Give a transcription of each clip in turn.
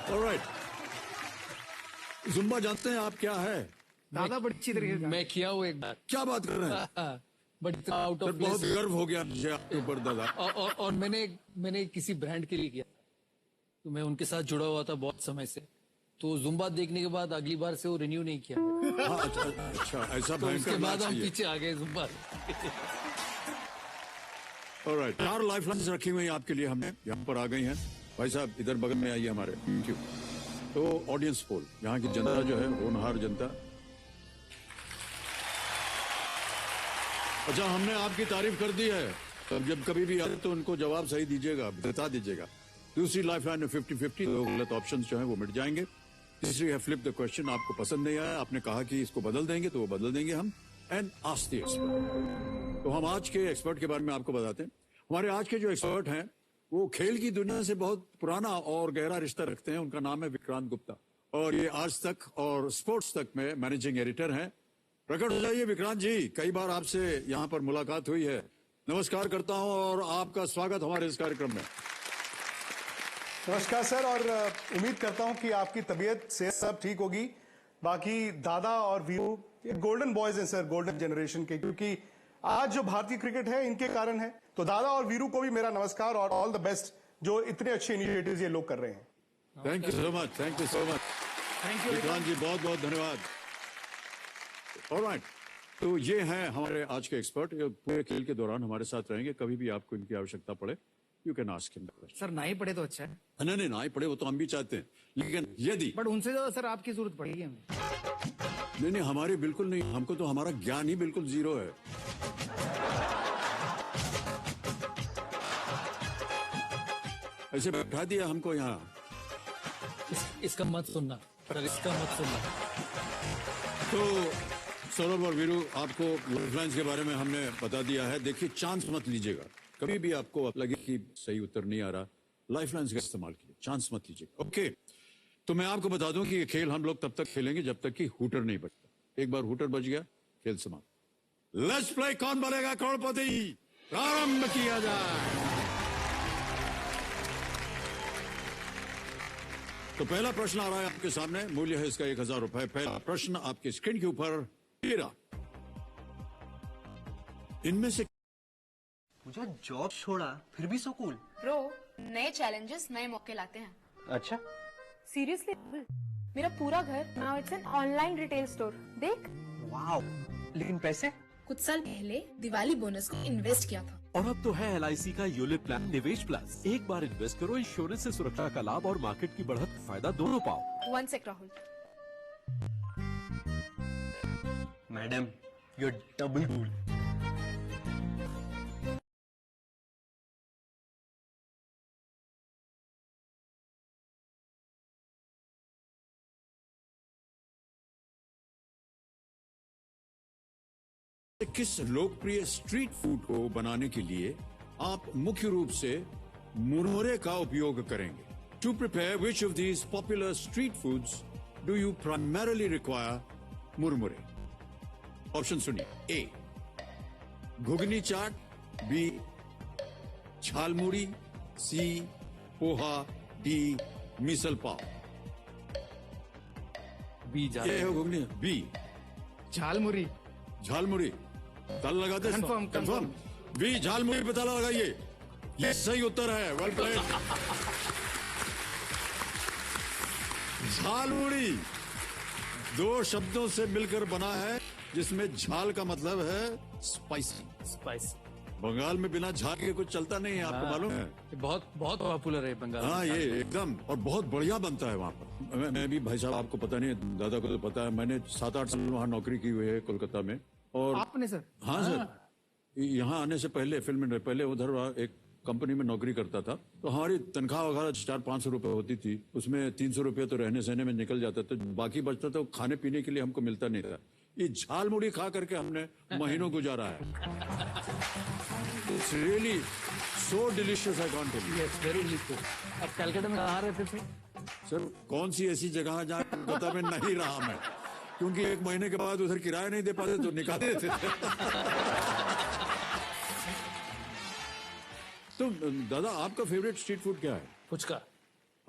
Alright, Zumba जानते हैं आप क्या है? दादा बड़ी अच्छी तरीके से मैं किया हूँ एक बार। क्या बात कर रहे हैं? बट आउट ऑफ बहुत गर्व हो गया मुझे आपके ऊपर दादा। और मैंने किसी ब्रांड के लिए किया, तो मैं उनके साथ जुड़ा हुआ था बहुत समय से। तो जुम्बा देखने के बाद अगली बार से वो रिन्यू नहीं किया। हाँ, अच्छा, ऐसा तो उसके भयंकर बाद हम चाहिए। पीछे आ गए जुम्बा। ऑलराइट, 4 लाइफलाइंस रखी हुई हैं आपके लिए, हमने यहाँ पर आ गई हैं। भाई साहब इधर बगल में आइए हमारे। Thank you. तो ऑडियंस पोल, यहाँ की जनता जो है, होनहार जनता। अच्छा, हमने आपकी तारीफ कर दी है, तब जब कभी भी आए तो उनको जवाब सही दीजिएगा, बता दीजिएगा। दूसरी लाइफलाइन में 50-50, दो गलत ऑप्शन जो है वो मिट जाएंगे। तीसरी है फ्लिप द क्वेश्चन, आपको पसंद नहीं आया, आपने कहा कि इसको बदल देंगे, तो वो बदल देंगे हम। And ask the expert. तो हम आज के एक्सपर्ट के बारे में आपको बताते हैं। हमारे आज के जो एक्सपर्ट हैं वो खेल की दुनिया से बहुत पुराना और गहरा रिश्ता रखते हैं। उनका नाम है विक्रांत गुप्ता, और ये आज तक और स्पोर्ट्स तक में मैनेजिंग एडिटर हैं। प्रकट हो जाइए विक्रांत जी, कई बार आपसे यहाँ पर मुलाकात हुई है। नमस्कार करता हूँ और आपका स्वागत हमारे इस कार्यक्रम में। नमस्कार सर, और उम्मीद करता हूं कि आपकी तबीयत सेहत सब ठीक होगी। बाकी दादा और वीरू ये गोल्डन बॉयज हैं सर, गोल्डन जनरेशन के, क्योंकि आज जो भारतीय क्रिकेट है इनके कारण है। तो दादा और वीरू को भी मेरा नमस्कार और ऑल द बेस्ट, जो इतने अच्छे इनिशिएटिव्स ये लोग कर रहे हैं। Thank you so much, thank you so much Vikrant ji, बहुत बहुत धन्यवाद। ऑलराइट, तो ये हैं हमारे आज के एक्सपर्ट। ये पूरे खेल के दौरान हमारे साथ रहेंगे, कभी भी आपको इनकी आवश्यकता पड़े you can ask him. Sir ना ही पड़े तो अच्छा है। नहीं, ना ही पड़े वो तो हम भी चाहते हैं, लेकिन यदि बट उनसे ज्यादा सर आपकी जरूरत पड़ेगी हमें। नहीं, हमारी बिल्कुल नहीं, हमको तो हमारा ज्ञान ही बिल्कुल जीरो है। ऐसे बैठा दिया हमको यहाँ। इसका मत सुनना सर, इसका मत सुनना। तो सौरभ और वीरू, आपको लाइफलाइंस के बारे में हमने बता दिया है। देखिए, चांस मत लीजिएगा। कभी भी आपको लगे कि सही उत्तर नहीं आ रहा, लाइफलाइंस का इस्तेमाल कीजिए, चांस मत लीजिएगा। ओके, तो मैं आपको बता दूं कि ये खेल हम लोग तब तक खेलेंगे जब तक कि हूटर नहीं बजता। एक बार हूटर बज गया, खेल समाप्त। लेट्स प्ले कौन बनेगा करोड़पति, प्रारंभ किया जाए। तो पहला प्रश्न आ रहा है आपके सामने, मूल्य है इसका 1000 रुपए। पहला प्रश्न आपके स्क्रीन के ऊपर तेरा, इनमें से मुझे जॉब छोड़ा फिर भी सो कूल। ब्रो, नए चैलेंजेस नए मौके लाते हैं। अच्छा, सीरियसली, मेरा पूरा घर now it's an online retail store. देख, वाओ, लेकिन पैसे? कुछ साल पहले दिवाली बोनस को इन्वेस्ट किया था। और अब तो है LIC का यूलिप प्लान निवेश प्लस। एक बार इन्वेस्ट करो, इंश्योरेंस से सुरक्षा का लाभ और मार्केट की बढ़त का फायदा दोनों पाओ। 1 sec Rahul. Madam, you double cool. किस लोकप्रिय स्ट्रीट फूड को बनाने के लिए आप मुख्य रूप से मुरमुरे का उपयोग करेंगे? To prepare which of these popular street foods do you primarily require मुरमुरे? ऑप्शन सुनिए। A, ghugni chaat, B, jhalmuri, C, poha, D, misal pav. B जा ये है घुगनी। बी, झालमुरी। झालमुड़ी। ताला लगाते हैं? Confirm, confirm. बी, झालमुड़ी पे ताला लगाइए। ये सही उत्तर है, वेल प्लेड। झालमुड़ी 2 शब्दों से मिलकर बना है, जिसमें झाल का मतलब है स्पाइसी। स्पाइस। बंगाल में बिना झाल के कुछ चलता नहीं है, आपको मालूम है? बहुत बहुत पॉपुलर है बंगाल में। हाँ, ये एकदम, और बहुत बढ़िया बनता है वहाँ पर। मैं भी, भाई साहब आपको पता नहीं, दादा को तो पता है, मैंने 7-8 साल वहाँ नौकरी की हुई है कोलकाता में। और आपने सर? हाँ सर, यहाँ आने से पहले, फिल्म में पहले उधर एक कंपनी में नौकरी करता था। तो हमारी तनख्वाह वगैरह 400-500 रुपए होती थी, उसमें 300 रुपए तो रहने सहने में निकल जाता था, बाकी बचता था खाने पीने के लिए हमको मिलता नहीं था। ये झाल मुड़ी खा करके हमने महीनों गुजारा है। It's really so delicious, I can't tell you. Yes, very delicious. अब कलकत्ता में कहाँ रहते थे सर? कौन सी ऐसी जगह जहाँ कोलकाता में नहीं रहा मैं, क्योंकि 1 महीने के बाद उधर किराया नहीं दे पाते तो निकाल देते थे। तो दादा, आपका फेवरेट स्ट्रीट फूड क्या है? फुचका।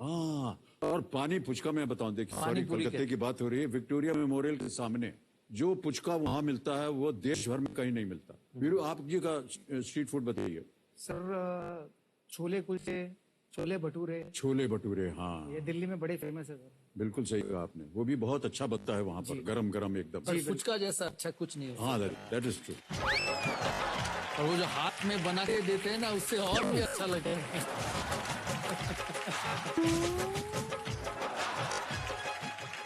हाँ, और पानी पुचका मैं बताऊं, देखिए पानी सॉरी पूरी कलकत्ते की बात हो रही है, विक्टोरिया मेमोरियल के सामने जो पुचका वहां मिलता है वो देश भर में कहीं नहीं मिलता। वीरू आप जी का स्ट्रीट फूड बताइए। सर छोले कुलचे, छोले भटूरे, छोले भटूरे, हाँ ये दिल्ली में बड़े फेमस है सर। बिल्कुल सही कहा आपने, वो भी बहुत अच्छा बनता है वहां पर, गरम गरम एकदम। पर फुचका जैसा अच्छा कुछ नहीं होता। हाँ दैट इज ट्रू। और वो जो हाथ में बना के देते हैं ना, उससे और भी अच्छा लगता है।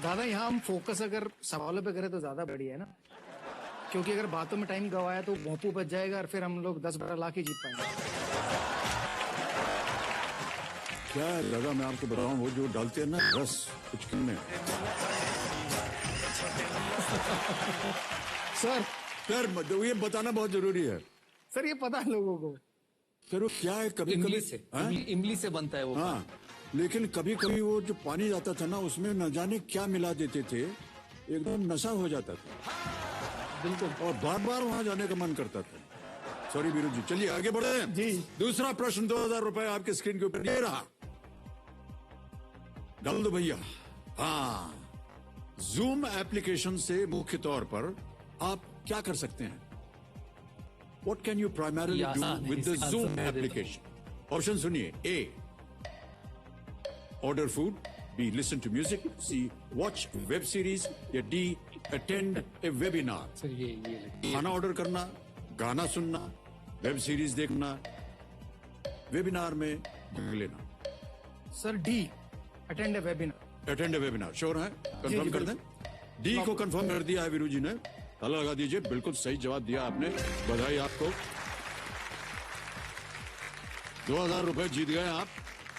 दादा यहाँ हम फोकस अगर सवालों पे करें तो ज्यादा बढ़िया है ना, क्योंकि अगर बातों में टाइम गवाया तो भोंपू बच जाएगा और फिर हम लोग 10-12 लाख ही जीत पाएंगे। क्या है दादा, मैं आपको बताऊं, वो जो डालते हैं ना रस पुचके में, सर ये बताना बहुत जरूरी है। सर ये पता है लोगों को। सर वो क्या है, कभी इमली कभी से, हाँ? इमली से बनता है वो। हाँ, लेकिन कभी कभी वो जो पानी जाता था ना, उसमें न जाने क्या मिला देते थे, एकदम नशा हो जाता था बिल्कुल। और बार बार वहां जाने का मन करता था। सॉरी वीरू जी, चलिए आगे बढ़े जी। दूसरा प्रश्न 2000 रुपए आपके स्क्रीन के ऊपर ये रहा, डाल दो भैया। हाँ, जूम एप्लीकेशन से मुख्य तौर पर आप क्या कर सकते हैं? What can you primarily ये do आसान है, with the इसका Zoom आंसर मैं देता application? ऑप्शन सुनिए। A, order food, B, listen to music, C, watch web series, या D, attend a webinar। Sir ये खाना ऑर्डर करना, गाना सुनना, वेब सीरीज देखना, वेबिनार में भाग लेना। सर डी, अटेंड ए वेबिनार। अटेंड ए वेबिनार, श्योर है? कंफर्म जी, कर दें? डी को कंफर्म कर दिया है वीरू जी ने, ताला लगा दीजिए। बिल्कुल सही जवाब दिया आपने, बधाई आपको। 2000 रुपए जीत गए आप।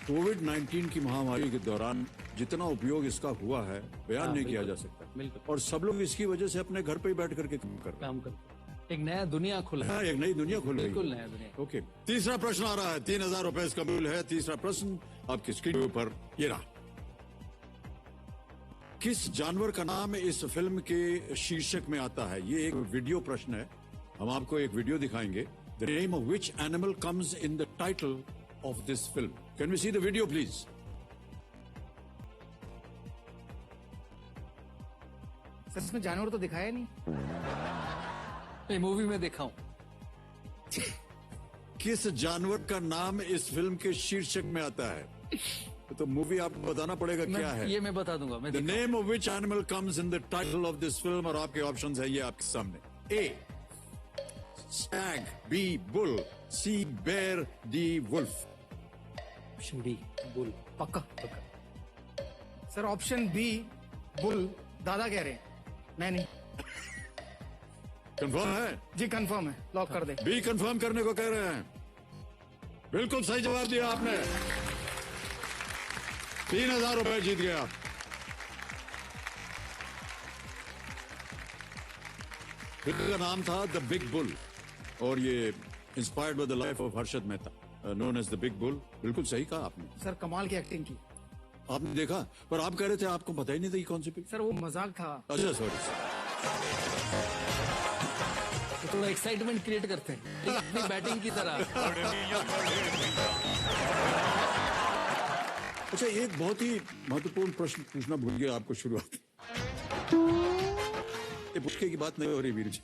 कोविड-19 की महामारी के दौरान जितना उपयोग इसका हुआ है बयान नहीं किया जा सकता। बिल्कुल। और सब लोग इसकी वजह से अपने घर पे ही बैठ करके काम कर रहे हैं। काम करते, एक नया दुनिया खुला है। हाँ, एक नई दुनिया खुल गई। बिल्कुल नया दुनिया। ओके, तीसरा प्रश्न आ रहा है, 3000 रुपए इसका मूल्य है। तीसरा प्रश्न आपकी स्क्रीन के ऊपर ये रहा, किस जानवर का नाम इस फिल्म के शीर्षक में आता है? ये एक वीडियो प्रश्न है, हम आपको एक वीडियो दिखाएंगे। The name of which animal comes in the title of this film? Can we see the video please? Sir इसमें जानवर तो दिखाया नहीं। ये मूवी में देखा हूँ। किस जानवर का नाम इस फिल्म के शीर्षक में आता है? तो मूवी आपको बताना पड़ेगा क्या है। ये मैं बता दूंगा। मैं the name of which animal comes in the title of this film, और आपके ऑप्शंस है ये आपके सामने। A, stag, B, bull, C, bear, D, wolf. Option B, bull. पक्का सर, ऑप्शन बी बुल दादा कह रहे हैं, मैं नहीं। कंफर्म है? जी कंफर्म है, लॉक कर दे। बी कंफर्म करने को कह रहे हैं। बिल्कुल सही जवाब दिया आपने, 3000 रुपए जीत गए आप। फिल्म का नाम था द बिग बुल, और ये inspired by the life of Harshad Mehta, known as the big bull. बिल्कुल सही कहा आपने, सर कमाल की एक्टिंग की। आपने देखा, पर आप कह रहे थे आपको पता ही नहीं था ये कौन सी पिक्चर। सर वो मजाक था। अच्छा सॉरी। तो थोड़ा एक्साइटमेंट क्रिएट करते हैं अपनी बैटिंग की तरह। अच्छा, एक बहुत ही महत्वपूर्ण प्रश्न पूछना भूल गया आपको शुरुआत। ये पुचके की बात नहीं हो रही वीर जी।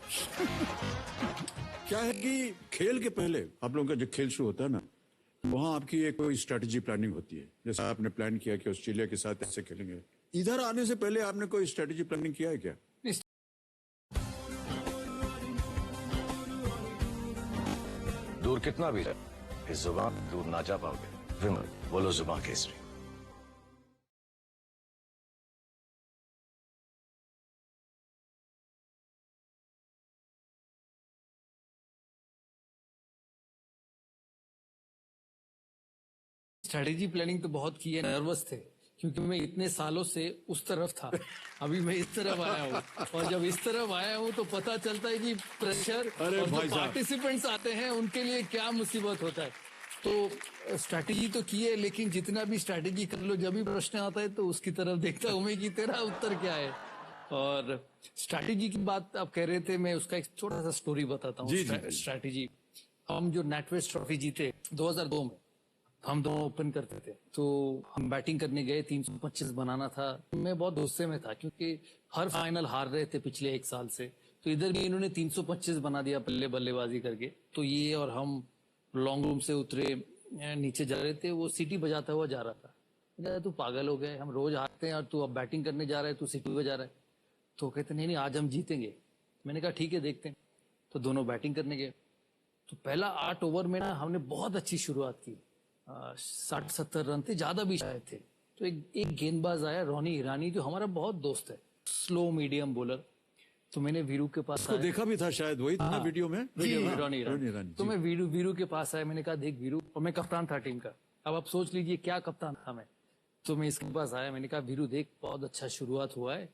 क्या है कि खेल के पहले आप लोगों का जब खेल शुरू होता है ना, वहां आपकी एक कोई स्ट्रेटेजी प्लानिंग होती है। जैसे आपने प्लान किया कि ऑस्ट्रेलिया के साथ ऐसे खेलेंगे, इधर आने से पहले आपने कोई स्ट्रेटेजी प्लानिंग किया है क्या? दूर कितना भी है, इस जुबान दूर ना जा पाओगे। विमल, बोलो जुबान केसरी। स्ट्रेटेजी प्लानिंग तो बहुत की है। नर्वस थे क्योंकि मैं इतने सालों से उस तरफ था, अभी मैं इस तरफ आया हूँ, और जब इस तरफ आया हूँ तो पता चलता है कि प्रेशर अरे और भाई जो साहब। पार्टिसिपेंट्स आते हैं उनके लिए क्या मुसीबत होता है। तो स्ट्रैटेजी तो की है, लेकिन जितना भी स्ट्रैटेजी कर लो, जब भी प्रश्न आता है तो उसकी तरफ देखता हूँ मैं कि तेरा उत्तर क्या है। और स्ट्रैटेजी की बात आप कह रहे थे, मैं उसका एक छोटा सा स्टोरी बताता जी, जी, हूँ। जी। स्ट्रैटेजी, हम जो नेटवेस्ट ट्रॉफी जीते 2002 में, हम दोनों ओपन करते थे, तो हम बैटिंग करने गए, 325 बनाना था। मैं बहुत गुस्से में था क्योंकि हर फाइनल हार रहे थे पिछले 1 साल से, तो इधर भी इन्होंने 325 बना दिया पल्ले बल्लेबाजी करके। तो ये और हम लॉन्ग रूम से उतरे, नीचे जा रहे थे, वो सीटी बजाता हुआ जा रहा था। मैंने कहा, तू पागल हो गया, हम रोज हारते हैं और तू अब बैटिंग करने जा रहा है, तू सीटी बजा रहा है। तो कहते नहीं आज हम जीतेंगे। मैंने कहा ठीक है देखते हैं। तो दोनों बैटिंग करने गए। तो पहला 8 ओवर में ना हमने बहुत अच्छी शुरुआत की, 60-70 रन थे, ज्यादा भी शायद थे। तो एक गेंदबाज आया, रोनी ईरानी, जो हमारा बहुत दोस्त है, स्लो मीडियम बॉलर। तो मैंने वीरू के पास तो देखा भी था शायद, वही था ना वीडियो में, रोनी ईरानी। तो मैं वीरू के पास आया, मैंने कहा देख वीरू, और मैं कप्तान था टीम का। अब आप सोच लीजिए क्या कप्तान था मैं। तो मैं इसके पास आया, मैंने कहा वीरू देख, बहुत अच्छा शुरुआत हुआ है,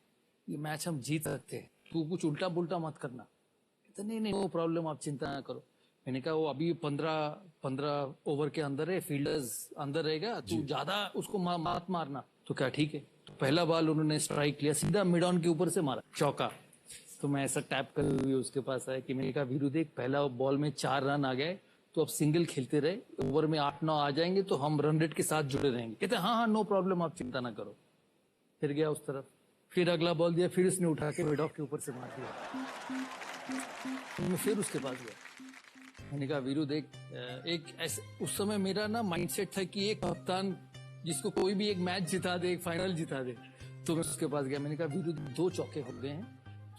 ये मैच हम जीत सकते हैं, तू कुछ उल्टा पुल्टा मत करना। कहता नहीं नो प्रॉब्लम, आप चिंता ना करो। मैंने कहा वो अभी 15 ओवर के अंदर है, फील्डर्स अंदर रहेगा, तू ज्यादा उसको मत मारना। तो क्या ठीक है। तो पहला बॉल उन्होंने स्ट्राइक लिया, सीधा मिड ऑन के ऊपर से मारा, चौका। तो मैं ऐसा टैप कर हुए उसके पास आया कि मैंने कहा वीरू देख, पहला बॉल में 4 रन आ गए, तो अब सिंगल खेलते रहे, ओवर में 8-9 आ जाएंगे तो हम रन रेट के साथ जुड़े रहेंगे। कहते हाँ नो प्रॉब्लम, आप चिंता ना करो। फिर गया उस तरफ, फिर अगला बॉल दिया, फिर उसने उठा के मिड ऑफ के ऊपर से मार दिया। तो मैं फिर उसके पास गया, मैंने कहा वीरू देख, एक ऐसे उस समय मेरा ना माइंडसेट था कि एक कप्तान जिसको कोई भी एक मैच जिता दे, एक फाइनल जिता दे। तो मैं उसके पास गया, मैंने कहा वीरू 2 चौके हो गए हैं,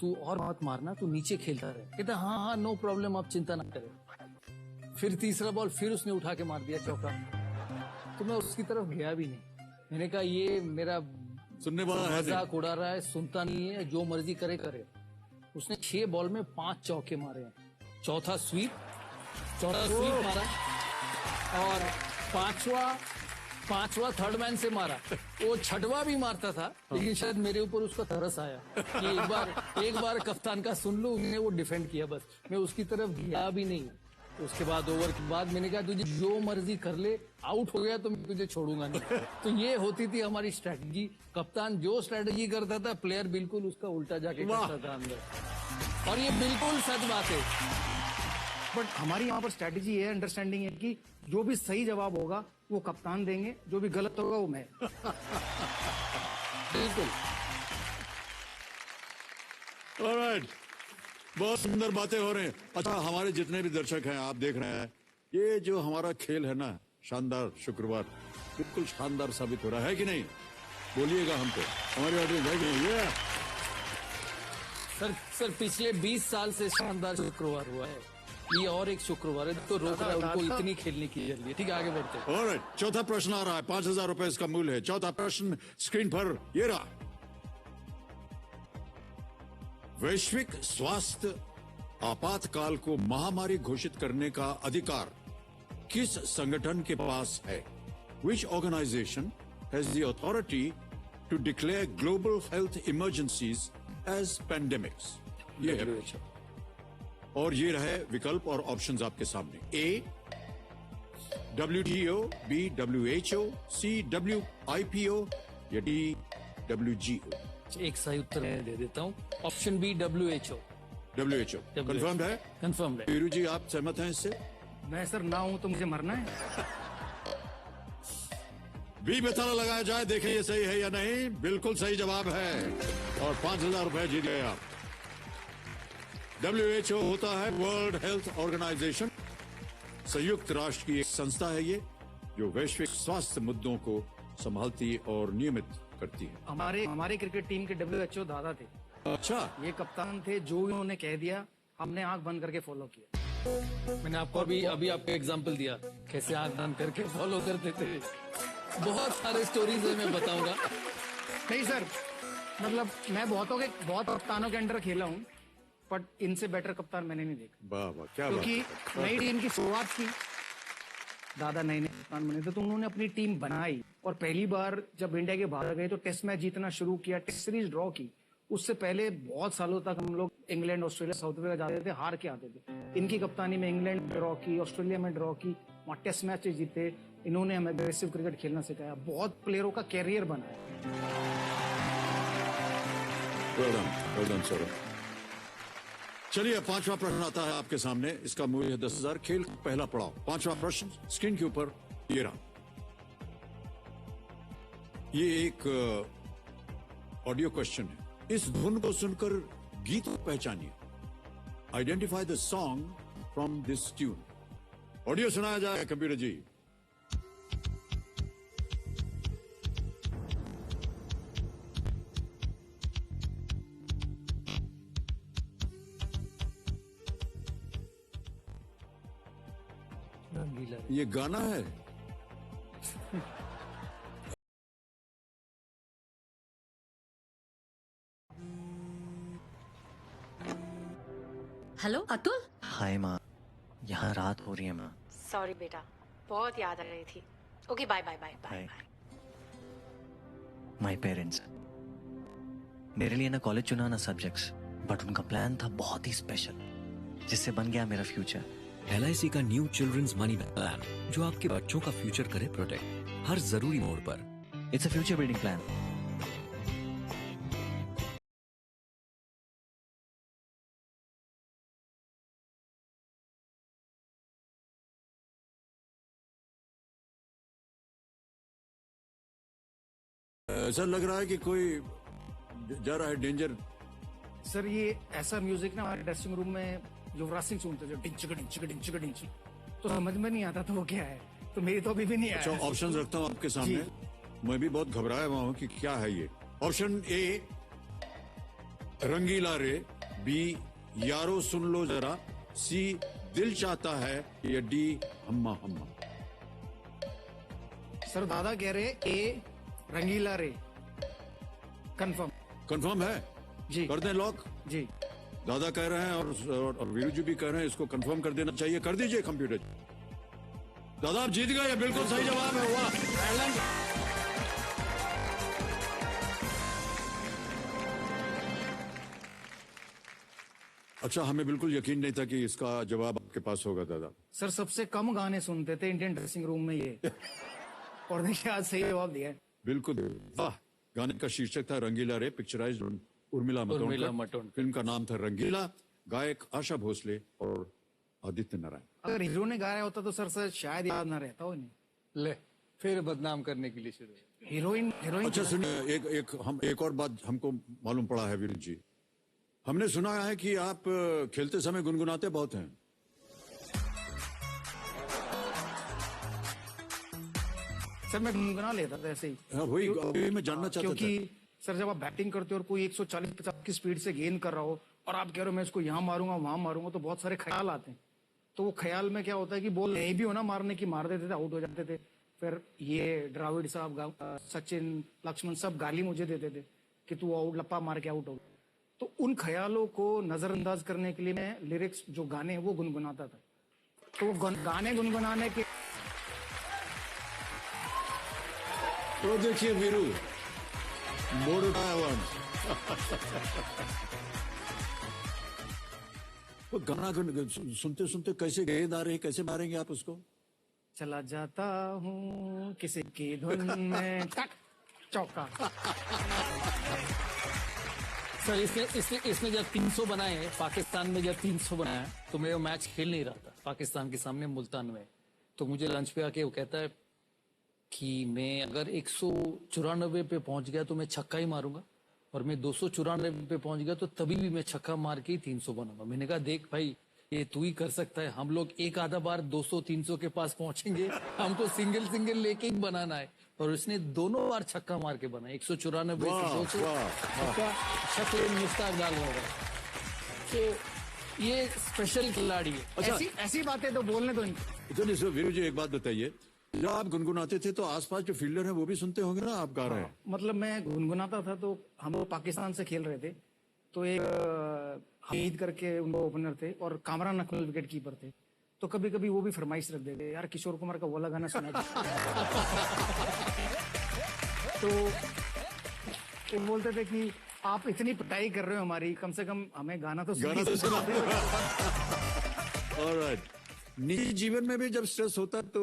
तू और मत मारना, तू नीचे खेलता रहे। कहता हाँ नो प्रॉब्लम, आप चिंता ना करें। फिर तीसरा बॉल फिर उसने उठा के मार दिया, चौका। तो मैं उसकी तरफ गया भी नहीं। मैंने कहा ये मेरा सुनने वाला है, मजाक उड़ा रहा है, सुनता नहीं है, जो मर्जी करे करे। उसने 6 बॉल में 5 चौके मारे हैं, चौथा स्वीप मारा, और पांचवा थर्ड मैन से मारा। वो 6वां भी मारता था, लेकिन शायद मेरे ऊपर उसका तरस आया कि एक बार कप्तान का सुन लो। उसने वो डिफेंड किया, बस मैं उसकी तरफ गया भी नहीं। उसके बाद ओवर के बाद मैंने कहा तुझे जो मर्जी कर ले, आउट हो गया तो मैं तुझे छोड़ूंगा नहीं। तो ये होती थी हमारी स्ट्रैटेजी। कप्तान जो स्ट्रैटेजी करता था, प्लेयर बिल्कुल उसका उल्टा जाके करता था अंदर, और ये बिल्कुल सच बात है। बट हमारी यहाँ पर स्ट्रैटेजी है, अंडरस्टैंडिंग है कि जो भी सही जवाब होगा वो कप्तान देंगे, जो भी गलत होगा वो मैं। बिल्कुल। ऑलराइट, बहुत सुंदर बातें हो रही हैं। अच्छा, हमारे जितने भी दर्शक हैं, आप देख रहे हैं, ये जो हमारा खेल है ना, शानदार शुक्रवार, बिल्कुल शानदार साबित हो रहा है कि नहीं? बोलिएगा हमको, हमारी ऑडियंस है कि नहीं? सर पिछले 20 साल से शानदार शुक्रवार हुआ है, ये और एक शुक्रवार है, तो रोक रहा है उनको इतनी खेलने की जल्दी। ठीक है, आगे बढ़ते हैं। ऑलराइट, चौथा प्रश्न आ रहा है, 5,000 रुपए इसका मूल्य है। चौथा प्रश्न स्क्रीन पर ये रहा। वैश्विक स्वास्थ्य आपातकाल को महामारी घोषित करने का अधिकार किस संगठन के पास है? Which organization has the authority to declare global health emergencies as pandemics? ये है, और ये रहे विकल्प और ऑप्शंस आपके सामने। A WTO, B WHO, C WIPO या D WGO? एक सही उत्तर मैं दे देता हूँ, option B WHO। WHO confirmed है? कंफर्म्ड है। वीरू जी, आप सहमत हैं इससे? मैं सर ना हूं तो मुझे मरना है। बी में ताला लगाया जाए, देखें ये सही है या नहीं। बिल्कुल सही जवाब है, और 5,000 रुपए जीत गए आप। WHO होता है वर्ल्ड हेल्थ ऑर्गेनाइजेशन, संयुक्त राष्ट्र की एक संस्था है ये, जो वैश्विक स्वास्थ्य मुद्दों को संभालती और नियमित करती है। हमारे क्रिकेट टीम के WHO दादा थे। अच्छा, ये कप्तान थे, जो उन्होंने कह दिया हमने आंख बंद करके फॉलो किया। मैंने आपको अभी आपको एग्जांपल दिया कैसे आंख बंद करके फॉलो करते थे। बहुत सारे स्टोरीज है, मैं बताऊंगा। नहीं सर, मतलब मैं बहुत कप्तानों के अंडर खेला हूँ, बट इनसे बेटर कप्तान मैंने नहीं देखा। वाह वाह, क्या बात क्योंकि है। नई टीम की शुरुआत की, दादा नए कप्तान बने थे, तो उन्होंने अपनी टीम बनाई, और पहली बार जब इंडिया के बाहर गए तो टेस्ट मैच जीतना शुरू किया, टेस्ट सीरीज ड्रॉ की। उससे पहले बहुत सालों तक हम लोग इंग्लैंड, ऑस्ट्रेलिया, साउथ अफ्रीका जाते थे, हार के आते थे। इनकी कप्तानी में इंग्लैंड में ड्रॉ की, ऑस्ट्रेलिया में ड्रॉ की, वहाँ टेस्ट मैच जीते। इन्होंने हमें एग्रेसिव क्रिकेट खेलना सिखाया, बहुत प्लेयरों का कैरियर बनाया। well done, sir. चलिए, 5वां प्रश्न आता है आपके सामने, इसका मूल्य है 10,000। खेल का पहला पड़ाव, 5वां प्रश्न स्क्रीन के ऊपर ये रहा। ये एक ऑडियो क्वेश्चन है। इस धुन को सुनकर गीत को पहचानिए। Identify the song from this tune. Audio सुनाया जाए कंप्यूटर जी। रंगीला ये गाना है। हेलो अतुल। हाय माँ, यहाँ रात हो रही है माँ। सॉरी बेटा, बहुत याद आ रही थी। Okay bye bye bye bye. My parents, मेरे लिए ना कॉलेज चुना ना सब्जेक्ट्स, बट उनका प्लान था बहुत ही स्पेशल, जिससे बन गया मेरा फ्यूचर। LIC का न्यू चिल्ड्रंस मनी प्लान, जो आपके बच्चों का फ्यूचर करे प्रोटेक्ट हर जरूरी मोड़ पर। It's a future building plan. ऐसा लग रहा है कि कोई जा रहा है डेंजर। सर ये ऐसा म्यूजिक ना हमारे ड्रेसिंग रूम में युवराज सिंह सुनते थे, डिंच डिंच डिंच डिंच, तो समझ में नहीं आता था वो क्या है, तो मेरी तो अभी भी नहीं आया। अच्छा, ऑप्शंस रखता हूँ आपके सामने। मैं भी बहुत घबराया हुआ हूँ कि क्या है ये। ऑप्शन ए रंगीला रे, बी यारो सुन लो जरा, सी दिल चाहता है, या डी हम्मा हम्मा। सर दादा कह रहे ए रंगीला रे। कंफर्म? कंफर्म है जी। कर दें लॉक? जी। दादा कह रहे हैं और वीरू जी भी कह रहे हैं इसको कंफर्म कर देना चाहिए। कर दीजिए कंप्यूटर। दादा आप जीत गए, बिल्कुल सही जवाब है। वाह। अच्छा, हमें बिल्कुल यकीन नहीं था कि इसका जवाब आपके पास होगा दादा। सर सबसे कम गाने सुनते थे इंडियन ड्रेसिंग रूम में ये, और देखिए आज सही जवाब दिया है। बिल्कुल वाह। गाने का शीर्षक था रंगीला रे, पिक्चराइज्ड उर्मिला मटोंडकर। फिल्म का नाम था रंगीला, गायक आशा भोसले और आदित्य नारायण। अगर हीरो ने गाया होता तो सर शायद याद ना रहता हो नहीं। ले फिर बदनाम करने के लिए शुरू। हीरोइन अच्छा सुनिए, एक और बात हमको मालूम पड़ा है वीरू जी। हमने सुना है कि आप खेलते समय गुनगुनाते बहुत हैं। सर मैं गुनगुना लेता था ऐसे ही। हाँ, वही मैं जानना चाहता था। क्योंकि सर जब आप बैटिंग करते हो और कोई 140-50 की स्पीड से गेंद कर रहा हो और आप कह रहे हो मैं इसको यहाँ मारूंगा वहां मारूंगा, तो बहुत सारे ख्याल आते हैं। तो वो ख्याल में क्या होता है कि बॉल नहीं भी हो ना मारने की, मार देते थे, आउट हो जाते थे। फिर ये द्राविड साहब, सचिन, लक्ष्मण सब गाली मुझे देते थे कि तू आउट, लप्पा मार के आउट हो। तो उन ख्यालों को नजरअंदाज करने के लिए मैं लिरिक्स जो गाने हैं वो गुनगुनाता था। तो वो गाने गुनगुनाने के तो देखिए वीरू, मोड़ उठाया वो गाना सुनते सुनते कैसे गेंद आ रही है, कैसे मारेंगे आप उसको? चला जाता हूँ किसी की धुन में, टक, चौका। सर इसने जब 300 बनाए, पाकिस्तान में जब 300 बनाया, तो मैं वो मैच खेल नहीं रहा था पाकिस्तान के सामने मुल्तान में। तो मुझे लंच पे आके वो कहता है कि मैं अगर 194 पे पहुंच गया तो मैं छक्का ही मारूंगा, और मैं 294 पे पहुंच गया तो तभी भी मैं छक्का मार के ही 300 बनाऊंगा। मैंने कहा देख भाई, ये तू ही कर सकता है, हम लोग एक आधा बार 200-300 के पास पहुंचेंगे, हमको सिंगल लेके ही बनाना है। और उसने दोनों बार छक्का मार के बना, 194 से 200 छक्के मुश्ताक डाल रहा। तो ये स्पेशल खिलाड़ी है। अच्छा, ऐसी बातें तो बोलने दो इनको। चलिए वीरू जी एक बात बताइए, जब आप गुनगुनाते थे तो आसपास जो फील्डर हैं वो भी सुनते होंगे ना आप गा रहे हैं? मतलब मैं गुनगुनाता था तो हम लोग पाकिस्तान से खेल रहे थे, तो एक हमीद करके उनको ओपनर थे और कामरान नकवी विकेट कीपर थे। तो कभी कभी वो भी फरमाइश रख देते, यार किशोर कुमार का वो वाला गाना सुना। तो वो बोलते थे कि आप इतनी पिटाई कर रहे हो हमारी, कम से कम हमें गाना तो सुना। ऑलराइट। निजी जीवन में भी जब स्ट्रेस होता तो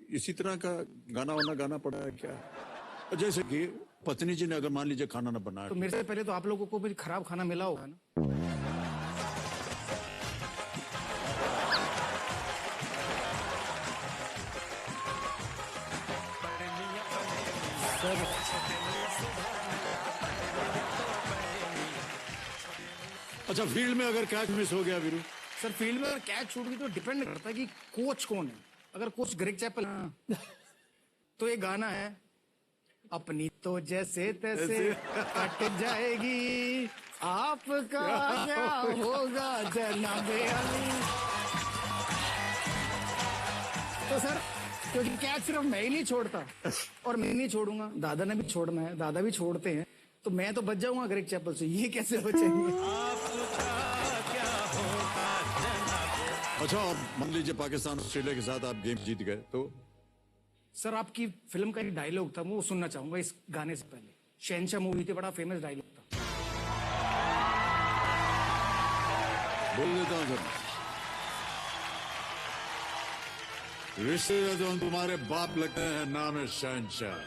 इसी तरह का गाना गाना पड़ा है क्या? जैसे कि पत्नी जी ने अगर मान लीजिए खाना ना बनाया, तो मेरे से पहले तो आप लोगों को भी खराब खाना मिला होगा ना। सर अच्छा, फील्ड में अगर कैच मिस हो गया वीरू? सर फील्ड में अगर कैच छूट गई तो डिपेंड करता है कि कोच कौन है। अगर कोच ग्रेग चैपल तो ये गाना है, अपनी तो जैसे तैसे कट जाएगी, आपका क्या होगा जनाबे अली। तो सर क्योंकि कैच सिर्फ मैं ही नहीं छोड़ता और मैं नहीं छोड़ूंगा, दादा ने भी छोड़ना है, दादा भी छोड़ते हैं, तो मैं तो बच जाऊंगा ग्रेग चैपल से, ये कैसे बचेंगे? अच्छा, मान लीजिए पाकिस्तान ऑस्ट्रेलिया के साथ आप गेम जीत गए तो? सर आपकी फिल्म का एक डायलॉग था, वो सुनना चाहूंगा इस गाने से पहले। शहनशाह मूवी थी, बड़ा फेमस डायलॉग था। बोल देता हूँ सर। रिश्ते तो तुम्हारे बाप लगते हैं, नाम है शहनशाह।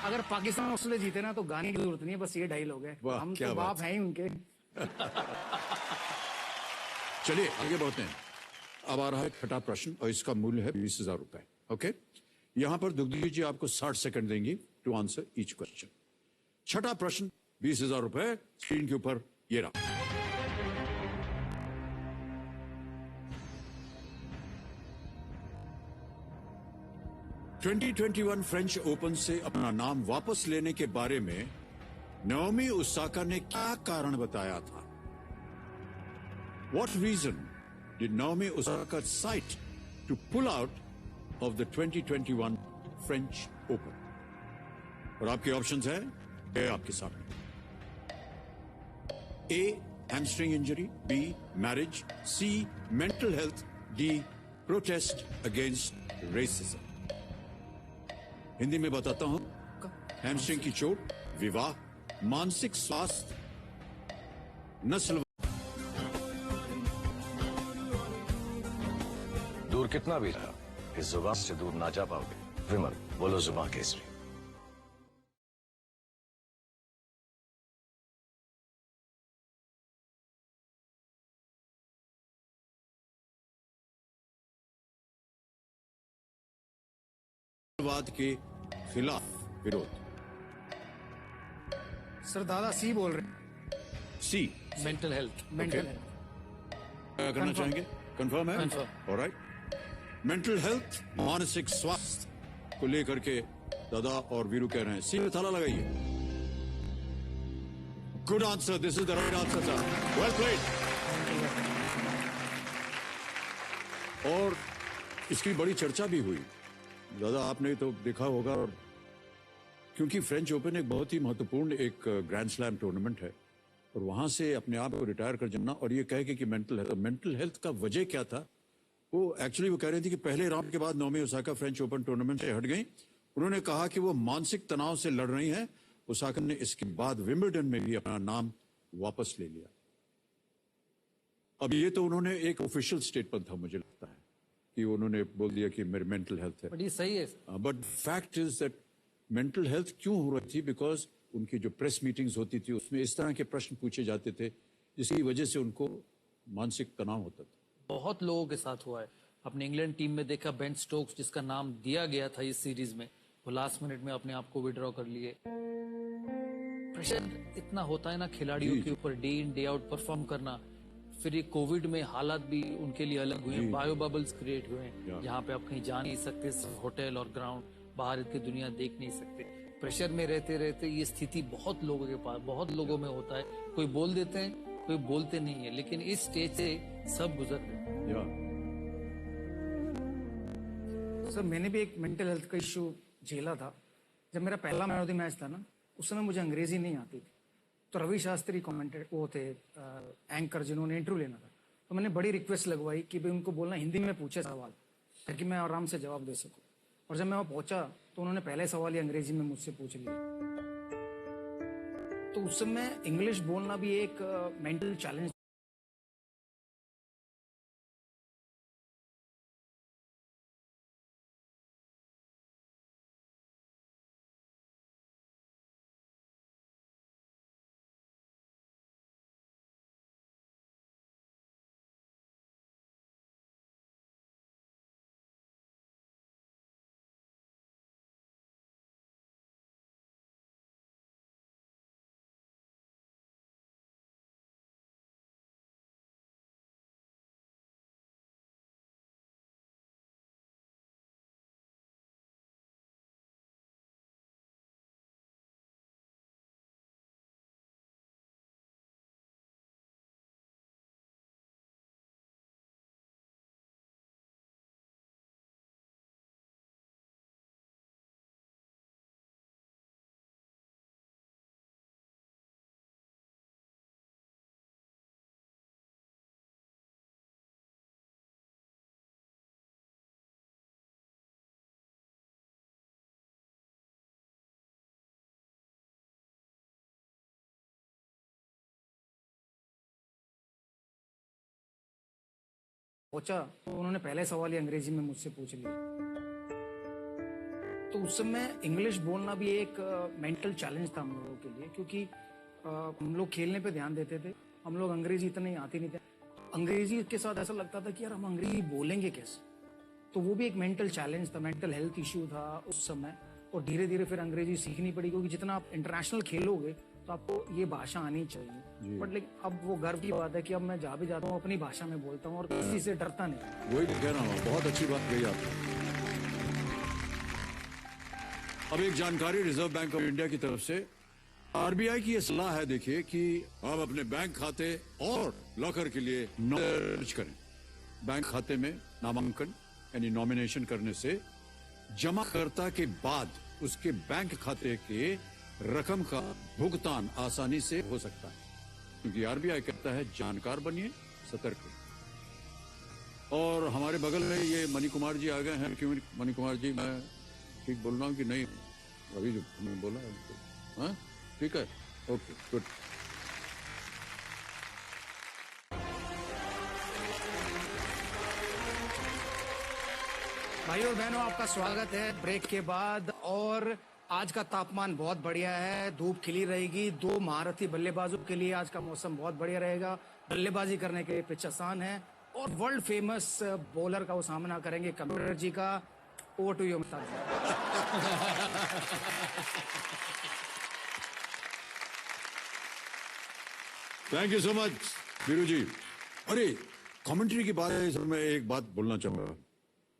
अगर पाकिस्तान ऑस्ट्रेलिया जीते ना तो गाने की जरूरत नहीं है, बस ये डायलॉग है, हम तो बाप हैं ही उनके। चलिए आगे बढ़ते हैं। अब आ रहा है छठा प्रश्न और इसका मूल्य है 20,000 रुपए। ओके, यहां पर दुग्धि जी आपको 60 सेकंड देंगी टू आंसर ईच क्वेश्चन। छठा प्रश्न 20,000 रुपए स्क्रीन के ऊपर ये रहा। (2021) फ्रेंच ओपन से अपना नाम वापस लेने के बारे में नाओमी ओसाका ने क्या कारण बताया था? What reason did Naomi Osaka cite to pull out of the 2021 French Open? और आपके ऑप्शंस हैं ये आपके सामने। A. Hamstring injury. B. Marriage. C. Mental health. D. Protest against racism. Hindi में बताता हूं, हैमस्ट्रिंग की चोट, विवाह, मानसिक स्वास्थ्य, नस्ल। दूर कितना भी रहा, इस जुबान से दूर ना जा पाओगे। विमल, बोलो जुबान केसरी। वाद के खिलाफ विरोध। सर दादा सी बोल रहे हैं। सी, मेंटल हेल्थ। मेंटल क्या करना चाहेंगे? कंफर्म है? Confirm। ऑलराइट। मेंटल हेल्थ, मानसिक स्वास्थ्य को लेकर के दादा और वीरू कह रहे हैं सी में ताला लगाइए। Good answer, this is the right answer sir, well played. और इसकी बड़ी चर्चा भी हुई, दादा आपने तो देखा होगा, और क्योंकि फ्रेंच ओपन एक बहुत ही महत्वपूर्ण एक ग्रैंड स्लैम टूर्नामेंट है और वहां से अपने आप को रिटायर कर जाना और ये कह के कि मेंटल हेल्थ का वजह क्या था, वो एक्चुअली वो कह रही थी कि पहले राउंड के बाद Naomi Osaka French open tournament से हट गई। उन्होंने कहा कि वो मानसिक तनाव से लड़ रही हैं। ओसाका ने इसके बाद विंबलडन में भी अपना नाम वापस ले लिया। अब ये तो उन्होंने एक ऑफिशियल स्टेटमेंट था, मुझे लगता है कि उन्होंने बोल दिया कि मेरी मेंटल हेल्थ है, बट ये सही है। But fact is that mental health क्यों हो रही थी? बिकॉज उनकी जो प्रेस मीटिंग्स होती थी उसमें इस तरह के प्रश्न पूछे जाते थे जिसकी वजह से उनको मानसिक तनाव होता था। बहुत लोगों के साथ हुआ है। अपने इंग्लैंड टीम में देखा बेन स्टोक्स, जिसका नाम दिया गया था इस सीरीज में, वो लास्ट मिनट में अपने आप को विड्रॉ कर लिए। प्रेशर इतना होता है ना खिलाड़ियों के ऊपर, day in day out perform करना। फिर ये कोविड में हालात भी उनके लिए अलग हुए, बायो बबल्स क्रिएट हुए हैं जहाँ पे आप कहीं जा नहीं सकते, होटल और ग्राउंड, बाहर की दुनिया देख नहीं सकते। प्रेशर में रहते रहते ये स्थिति बहुत लोगों के पास, बहुत लोगों में होता है। कोई बोल देते हैं, कोई बोलते नहीं है, लेकिन इस स्टेज से सब गुजर रहे। सर मैंने भी एक मेंटल हेल्थ का इश्यू झेला था। जब मेरा पहला मैन ऑफ द मैच था ना, उस समय मुझे अंग्रेजी नहीं आती थी, तो रवि शास्त्री कमेंटेटर वो थे एंकर जिन्होंने इंटरव्यू लेना था, तो मैंने बड़ी रिक्वेस्ट लगवाई कि भाई उनको बोलना हिंदी में पूछे सवाल ताकि मैं आराम से जवाब दे सकूं। और जब मैं वहां पहुंचा तो उन्होंने पहले सवाल ही अंग्रेजी में मुझसे पूछ लिया। तो उस समय इंग्लिश बोलना भी एक मेंटल चैलेंज पहुंचा तो उन्होंने पहले सवाल ही अंग्रेजी में मुझसे पूछ लिया। तो उस समय इंग्लिश बोलना भी एक मेंटल चैलेंज था हम लोगों के लिए, क्योंकि हम लोग खेलने पे ध्यान देते थे, हम लोग अंग्रेजी इतने आती नहीं थे। अंग्रेजी के साथ ऐसा लगता था कि यार हम अंग्रेजी बोलेंगे कैसे, तो वो भी एक मेंटल चैलेंज था, मेंटल हेल्थ इश्यू था उस समय। और धीरे धीरे फिर अंग्रेजी सीखनी पड़ी, क्योंकि जितना आप इंटरनेशनल खेलोगे तो आपको ये भाषा आनी चाहिए। बट लेकिन अब वो गर्व की बात है कि अब मैं जहाँ भी जाता हूँ अपनी भाषा में बोलता हूँ और किसी से डरता नहीं। वही कह रहा हूँ, बहुत अच्छी बात कही आपने। अब एक जानकारी रिजर्व बैंक ऑफ इंडिया की तरफ से आरबीआई की ये सलाह है, देखिए, कि आप अपने बैंक खाते और लॉकर के लिए दर्ज करें। बैंक खाते में नामांकन यानी नॉमिनेशन करने से जमाकर्ता के बाद उसके बैंक खाते के रकम का भुगतान आसानी से हो सकता है, क्योंकि आरबीआई कहता है जानकार बनिए, सतर्क रहिए। और हमारे बगल में ये मणि कुमार जी आ गए हैं। क्यों मणि कुमार जी, मैं ठीक बोल रहा हूँ कि नहीं? अभी जो मैंने बोला है, हाँ ठीक है, ओके गुड। भाई और बहनों, आपका स्वागत है ब्रेक के बाद। और आज का तापमान बहुत बढ़िया है, धूप खिली रहेगी। 2 महारथी बल्लेबाजों के लिए आज का मौसम बहुत बढ़िया रहेगा, बल्लेबाजी करने के लिए पिच आसान है। और वर्ल्ड फेमस बॉलर का वो सामना करेंगे कंप्यूटर जी का। Over to you Mushtaq. Thank you so much Viru ji. अरे कमेंट्री की बात है, मैं एक बात बोलना चाहूंगा।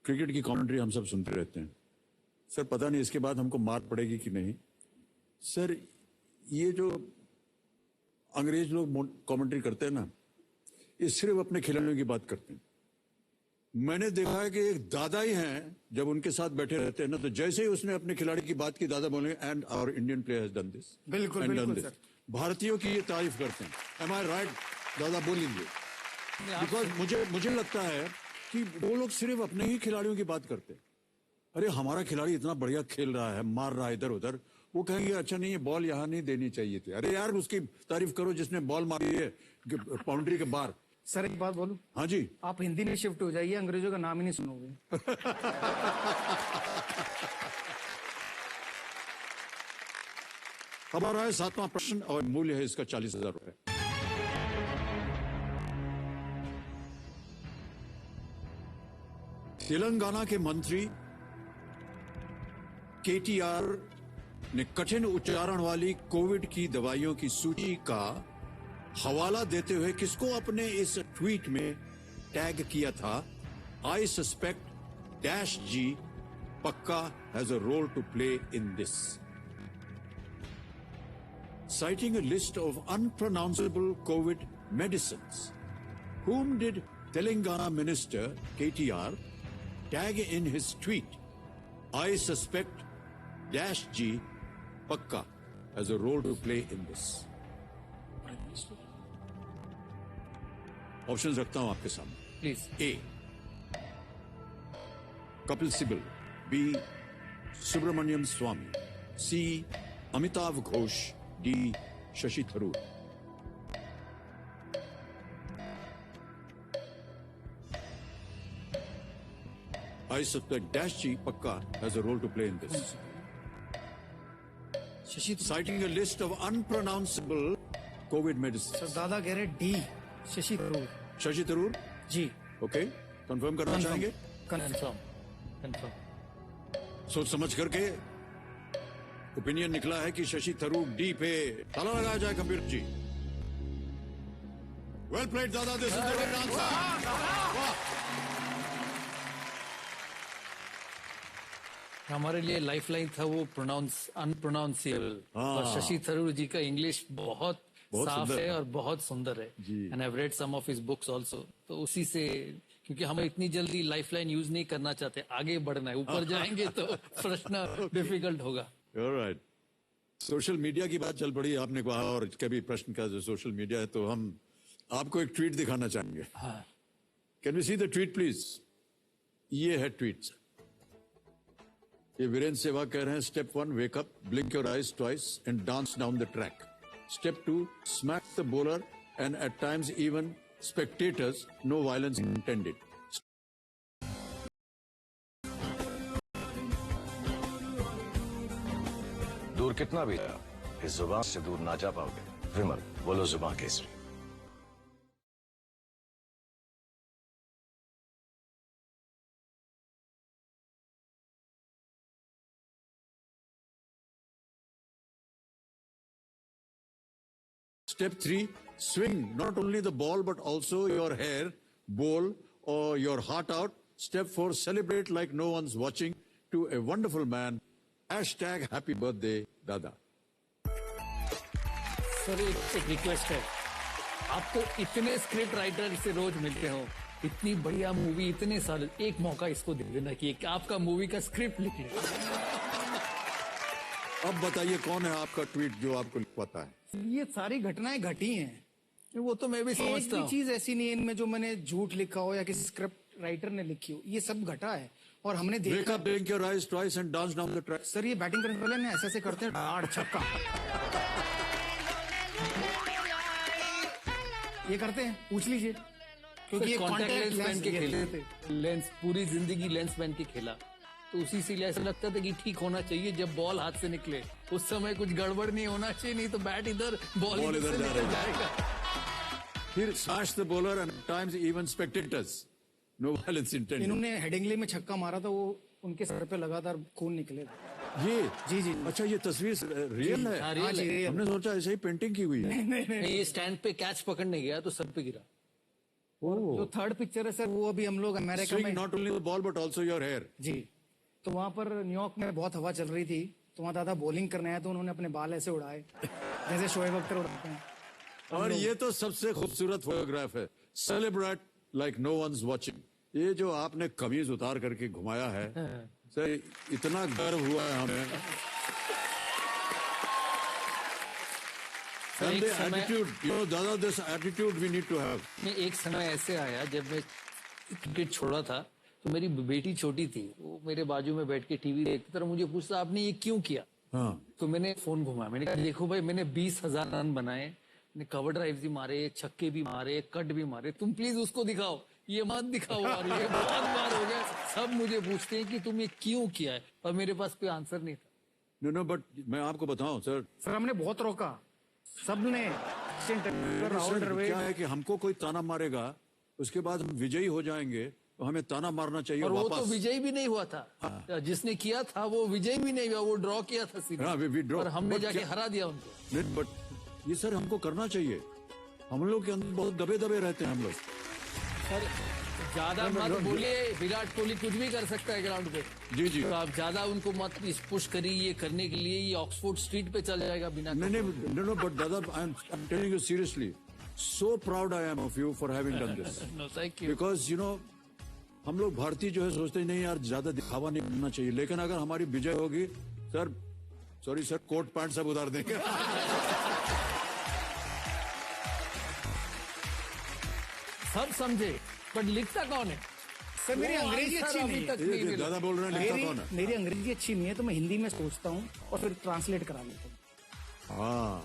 क्रिकेट की कमेंट्री हम सब सुनते रहते हैं सर, पता नहीं इसके बाद हमको मार पड़ेगी कि नहीं। सर ये जो अंग्रेज लोग कमेंट्री करते हैं ना, ये सिर्फ अपने खिलाड़ियों की बात करते हैं। मैंने देखा है कि एक दादा ही हैं, जब उनके साथ बैठे रहते हैं ना, तो जैसे ही उसने अपने खिलाड़ी की बात की, दादा बोलेंगे and our Indian player has done this, बिल्कुल बिल्कुल सर। भारतीयों की ये तारीफ करते हैं। Am I right? दादा बोलेंगे, बिकॉज मुझे लगता है कि वो लोग सिर्फ अपने ही खिलाड़ियों की बात करते हैं। अरे हमारा खिलाड़ी इतना बढ़िया खेल रहा है, मार रहा है इधर उधर, वो कहेंगे अच्छा नहीं, ये बॉल यहाँ नहीं देनी चाहिए थी। अरे यार उसकी तारीफ करो जिसने बॉल मारी है बाउंड्री के बाहर। सर एक बात बोलूं? हाँ जी। आप हिंदी में शिफ्ट हो जाइए, अंग्रेजों का नाम ही नहीं सुनोगे। हमारा है 7वां प्रश्न और मूल्य है इसका 40,000 रुपए। तेलंगाना के मंत्री केटीआर ने कठिन उच्चारण वाली कोविड की दवाइयों की सूची का हवाला देते हुए किसको अपने इस ट्वीट में टैग किया था? आई सस्पेक्ट डैश जी पक्का has a role to play in this. Citing a list of unpronounceable COVID medicines, whom did Telangana Minister KTR tag in his tweet? I suspect dash G Pakka has a role to play in this. Options रखता हूं आपके सामने, please. A. Kapil Sibal. B. Subramaniam Swamy. C. Amitav Ghosh. D. Shashi Tharoor. I suspect Dash G Pakka has a role to play in this. Citing a list of unpronounceable COVID medicines. Sir दादा कह रहे D, Shashi Tharoor. Shashi Tharoor जी। Okay, confirm करना चाहेंगे? Confirm. सोच समझ करके opinion निकला है कि शशि थरूर डी पे ताला लगाया जाए कंप्यूटर जी। वेल प्लेड दादा, this is the right answer. हमारे लिए लाइफलाइन था वो अनप्रोनाउंसिएबल। और शशि थरूर जी का इंग्लिश बहुत साफ है और बहुत सुंदर है। And I have read some of his books also. तो उसी से, क्योंकि हम इतनी जल्दी लाइफलाइन यूज नहीं करना चाहते, आगे बढ़ना है, ऊपर जाएंगे तो प्रश्न डिफिकल्ट होगा। ऑलराइट, सोशल मीडिया की बात चल पड़ी, आपने कहा, और कभी प्रश्न का जो सोशल मीडिया है, तो हम आपको एक ट्वीट दिखाना चाहेंगे। Can we see the tweet please? ये है ट्वीट। ये वीरेंद्र सहवाग कह रहे हैं, step 1 wake up, blink your eyes twice and dance down the track. Step 2 smack the bowler and at times even spectators, no violence intended. दूर कितना भी रहा, इस जुबान से दूर ना जा पाओगे। विमल, बोलो जुबान Kesari. Step 3, swing not only the ball but also your hair, bowl or your heart out. Step 4, celebrate like no one's watching to a wonderful man. Hashtag happy birthday, Dada. Sir एक रिक्वेस्ट है, आप तो इतने script writer से रोज मिलते हो, इतनी बढ़िया मूवी, इतने साल, एक मौका इसको दे देना कि आपका मूवी का स्क्रिप्ट लिख ले। अब बताइए कौन है आपका ट्वीट जो आपको पता है? ये सारी घटनाएं घटी हैं, वो तो मैं भी एक समझता भी हूँ। चीज ऐसी नहीं है इनमें जो मैंने झूठ लिखा हो या किसी स्क्रिप्ट राइटर ने लिखी हो, ये सब घटा है और हमने Wake देखा। up, blink your eyes twice and dance down the track. Sir ये बैटिंग करने वाले ने ऐसे ऐसे करते हैं, डाड़ छक्का ये करते हैं, पूछ लीजिए, क्योंकि ये कॉन्टैक्ट कॉन्टैक्ट लेंस पहन के ये खेले थे। थे, लेंस पूरी जिंदगी लेंस पहन के खेला, तो उसी से ऐसा लगता था कि ठीक होना चाहिए जब बॉल हाथ से निकले, उस समय कुछ गड़बड़ नहीं होना चाहिए, नहीं तो बैट इधर बॉल Ball इधर इधर से जा निकल रहा है। जाएगा। Here smash the bowler and at times even spectators. No violence intended. इन्होंने हेडिंगली में छक्का मारा था, वो उनके सर पे लगातार खून निकले थे। ये जी जी अच्छा, ये तस्वीर रियल है? हाँ, real हाँ जी, है। real। हमने सोचा ऐसे ही पेंटिंग की हुई है। नहीं, ये स्टैंड पे कैच पकड़ने गया तो सर पे गिरा। जो थर्ड पिक्चर है सर, वो अभी हम लोग अमेरिका Swing में, not only the ball but also your hair. जी, तो वहाँ पर न्यूयॉर्क में बहुत हवा चल रही थी, तो वहाँ दादा बॉलिंग करने आए तो उन्होंने अपने बाल ऐसे उड़ाए जैसे शोएब अख्तर उड़ाते हैं। और ये तो सबसे खूबसूरत फोटोग्राफ है, celebrate like no one's watching. ये जो आपने कमीज उतार करके घुमाया है सर, इतना गर्व हुआ है हमें। And the attitude, you know, Dada, this attitude we need to have. मैं एक समय ऐसे आया जब मैं क्रिकेट छोड़ा था, तो मेरी बेटी छोटी थी, वो मेरे बाजू में बैठ के टीवी देखती, तो मुझे पूछता आपने ये क्यों किया? हाँ। तो मैंने फोन घुमाया, मैंने कहा देखो भाई, मैंने 20,000 रन बनाए, मैंने कवर ड्राइव भी मारे, छक्के भी मारे, कट भी मारे, तुम प्लीज उसको दिखाओ, ये मत दिखाओ। और ये बहुत बार हो गया, सब मुझे पूछते हैं कि तुम ये क्यों किया है, और मेरे पास कोई आंसर नहीं था। नो बट मैं आपको बताऊं सर, हमने बहुत रोका, सबने, राहुल द्रविड़, क्या है कि हमको कोई ताना मारेगा, उसके बाद हम विजयी हो जाएंगे, तो हमें ताना मारना चाहिए और वो तो वापस। विजयी भी नहीं हुआ था, जिसने किया था वो विजयी भी नहीं हुआ, वो ड्रॉ किया था सीधा। हाँ, we draw। और हमने But जाके क्या- हरा दिया उनको। नहीं, बट ये सर हमको करना चाहिए, हम लोग के अंदर बहुत दबे दबे रहते हैं हम लोग। सर ज्यादा मत बोलिए, विराट कोहली कुछ भी कर सकता है ग्राउंड पे। जी जी। तो आप ज्यादा उनको मत पुश करिए, ये करने के लिए ये ऑक्सफोर्ड स्ट्रीट पे चल जाएगा बिना। No, but Dada, I'm telling you seriously, so proud I am of you for having done this. No, thank you। Because you know, हम लोग भारतीय जो है सोचते नहीं यार ज्यादा दिखावा नहीं करना चाहिए, लेकिन अगर हमारी विजय होगी sir, sorry sir, coat pant सब उतार देंगे। सब समझे, पर लिखता कौन है? सर मेरी वो अंग्रेजी आंसर अच्छी अभी नहीं तक है, नहीं मिला। दादा बोल रहे हैं लिखता कौन है? मेरी अंग्रेजी अच्छी नहीं है, तो मैं हिंदी में सोचता हूँ और फिर ट्रांसलेट करा लेता हूँ। हाँ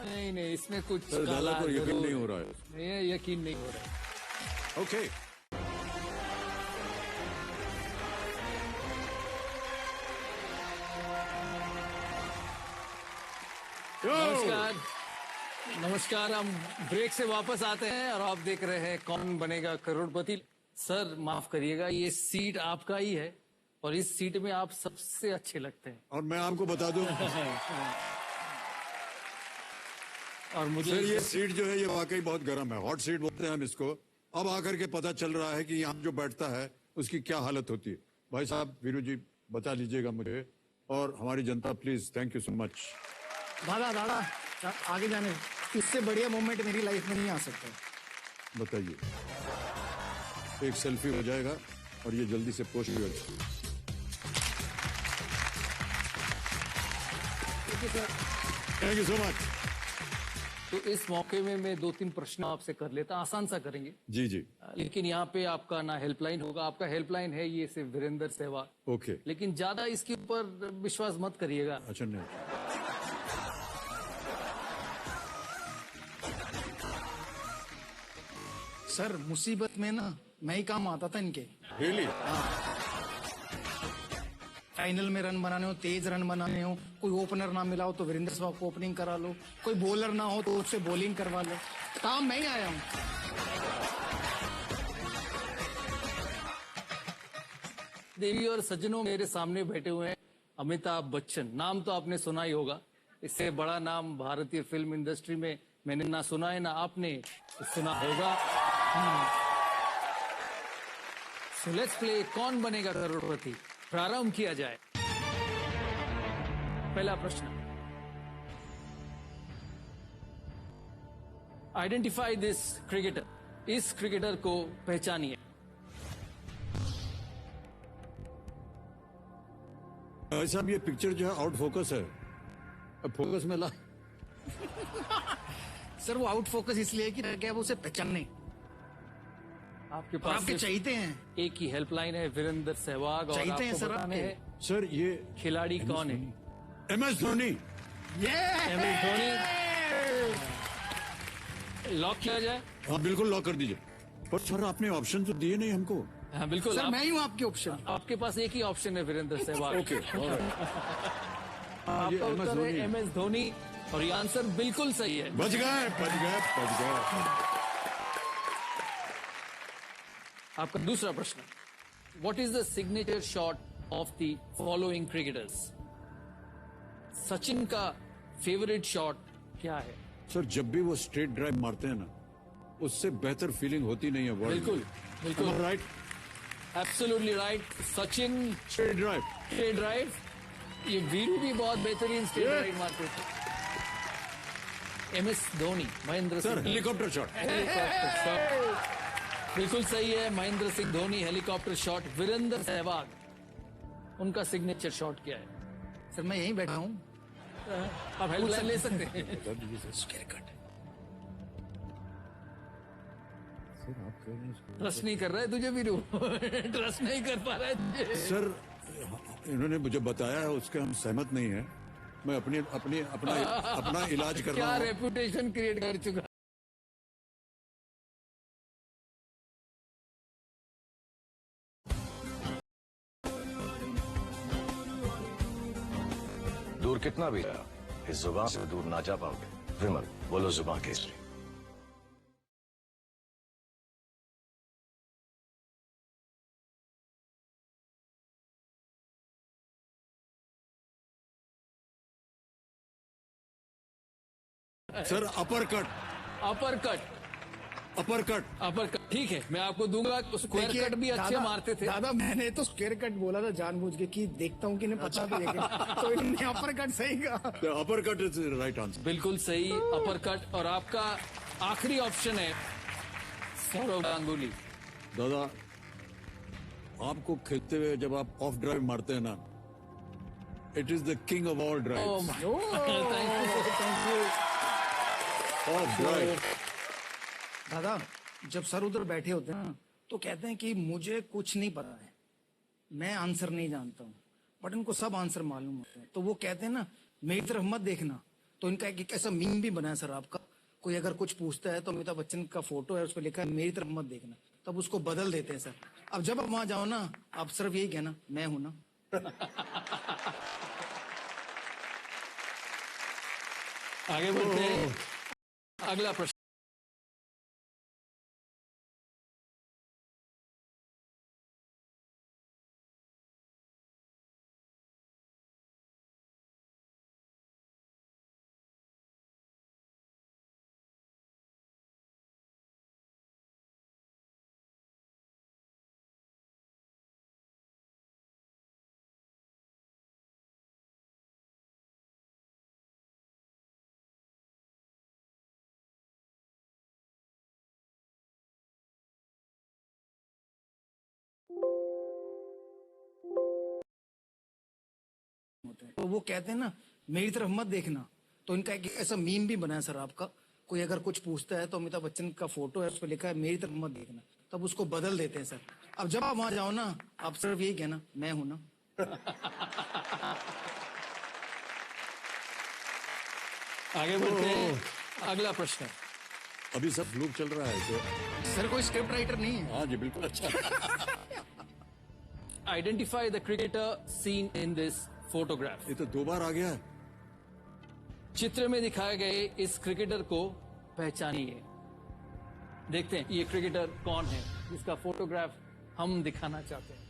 नहीं, इसमें कुछ सर, दादा काला को यकीन जरूर नहीं हो रहा है। ये यकीन नहीं हो रहा है। ओके, नमस्कार, नमस्कार। हम ब्रेक से वापस आते हैं और आप देख रहे हैं कौन बनेगा करोड़पति। सर माफ करिएगा, ये सीट आपका ही है और इस सीट में आप सबसे अच्छे लगते हैं। और मैं आपको बता दूं और मुझे सर, ये सीट जो है ये वाकई बहुत गर्म है, हॉट सीट बोलते हैं हम इसको। अब आकर के पता चल रहा है कि यहाँ जो बैठता है उसकी क्या हालत होती है। भाई साहब, वीरू जी बता लीजिएगा मुझे, और हमारी जनता please, thank you so much. दादा आगे जाने, इससे बढ़िया मोमेंट मेरी लाइफ में नहीं आ सकता। बताइए, एक सेल्फी हो जाएगा और ये जल्दी से पोस्ट भी हो जाएगा। Thank you so much. तो इस मौके में मैं 2-3 प्रश्न आपसे कर लेता, आसान सा करेंगे। जी जी, लेकिन यहाँ पे आपका ना हेल्पलाइन होगा, आपका हेल्पलाइन है ये सिर्फ वीरेंद्र सहवाग। ओके। लेकिन ज्यादा इसके ऊपर विश्वास मत करिएगा। अच्छा, नहीं सर मुसीबत में ना मैं ही काम आता था इनके। रियली? फाइनल में रन बनाने हो, तेज रन बनाने हो, कोई ओपनर ना मिला हो तो वीरेंद्र सहवाग को ओपनिंग करा लो, कोई बॉलर ना हो तो उससे बॉलिंग करवा लो। काम मैं ही आया हूँ। देवी और सज्जनों, मेरे सामने बैठे हुए हैं अमिताभ बच्चन। नाम तो आपने सुना ही होगा, इससे बड़ा नाम भारतीय फिल्म इंडस्ट्री में मैंने ना सुना है ना आपने सुना होगा। सो लेट्स प्ले कौन बनेगा करोड़पति। प्रारंभ किया जाए। पहला प्रश्न, आइडेंटिफाई दिस क्रिकेटर। इस क्रिकेटर को पहचानिए। साहब, ये पिक्चर जो है आउट फोकस है, अब फोकस में ला। सर वो आउट फोकस इसलिए है कि रह गया वो उसे पहचानने। आपके और पास आपके सिर्फ चाहते हैं, एक ही हेल्पलाइन है, वीरेंद्र सहवाग। और चाहते हैं आपको सर बताने आपके। हैं सर ये खिलाड़ी कौन है। MS Dhoni. MS Dhoni. Lock किया जाए। हाँ बिल्कुल लॉक कर दीजिए। पर सर आपने ऑप्शन तो दिए नहीं हमको। हाँ बिल्कुल। सर मैं ही हूँ आपके ऑप्शन। आपके पास एक ही ऑप्शन है, वीरेंद्र सहवाग। ओके आपका उत्तर है MS धोनी और ये आंसर बिल्कुल सही है। बच गए। आपका दूसरा प्रश्न, what is the signature shot of the following cricketers. Sachin का फेवरेट शॉट क्या है। सर जब भी वो स्ट्रेट ड्राइव मारते हैं ना, उससे बेहतर फीलिंग होती नहीं है वर्ल्ड में। बिल्कुल बिल्कुल right, absolutely right. Sachin straight drive. Straight drive. ये वीरू भी बहुत बेहतरीन स्ट्रेट ड्राइव मारते थे। MS Dhoni, Mahendra sir Singh. Helicopter shot. Helicopter shot बिल्कुल सही है। Mahendra Singh Dhoni helicopter shot. वीरेंद्र सहवाग, उनका सिग्नेचर शॉट क्या है। सर मैं यहीं बैठा हूँ। आप हेल्पलाइन ले सकते हैं। ट्रस्ट नहीं कर रहा है तुझे वीरू। ट्रस्ट नहीं कर पा रहा है तुझे। सर इन्होंने मुझे बताया है, उसके हम सहमत नहीं है। मैं अपना इलाज कर क्या रहा हूँ। रेपुटेशन क्रिएट कर चुका। दूर कितना भी रहा, इस जुबान से दूर ना जा पाओगे। विमल, बोलो जुबान Kesari. Sir upper cut. Upper cut. Upper cut ठीक है, मैं आपको दूंगा। स्क्वायर कट भी अच्छे मारते थे। दादा मैंने तो स्क्वायर कट बोला था जानबूझ के कि देखता हूँ कि इन्हें पता भी है कि- तो इन्हें अपर कट सही कहा। Upper cut is right answer. बिल्कुल सही, अपर कट। और आपका आखिरी ऑप्शन है सौरव गांगुली। दादा आपको खेलते हुए जब आप ऑफ ड्राइव मारते हैं ना, it is the king of all drive. Thank you. Of drive. दादा जब सर उधर बैठे होते हैं ना तो कहते हैं कि मुझे कुछ नहीं पता है, मैं आंसर नहीं जानता हूँ, बट इनको सब आंसर मालूम होते हैं। तो वो कहते हैं ना मेरी तरफ मत देखना। तो इनका एक ऐसा मीम भी बना है सर आपका, कोई अगर कुछ पूछता है तो अमिताभ बच्चन का फोटो है, उस पर लिखा है मेरी तरफ मत देखना, तब उसको बदल देते हैं सर। अब जब आप वहां जाओ ना, आप सिर्फ यही कहना मैं हूं ना। आगे बढ़ते हैं। अगला प्रश्न, तो वो कहते हैं ना मेरी तरफ मत देखना। तो इनका एक ऐसा मीम भी बना है सर आपका, कोई अगर कुछ पूछता है तो अमिताभ बच्चन का फोटो है, उस पर लिखा है मेरी तरफ मत देखना, तब उसको बदल देते हैं सर। अब जब आप वहां जाओ ना, आप सिर्फ यही कहना मैं हूं ना। आगे बढ़ते हैं। अगला प्रश्न, अभी सब फ्लूक चल रहा है तो। सर कोई स्क्रिप्ट राइटर नहीं है। हाँ जी बिल्कुल। अच्छा identify the cricketer seen in this photograph. ये तो 2 बार आ गया है। चित्र में दिखाए गए इस क्रिकेटर को पहचानिए। देखते हैं ये क्रिकेटर कौन है जिसका फोटोग्राफ हम दिखाना चाहते हैं।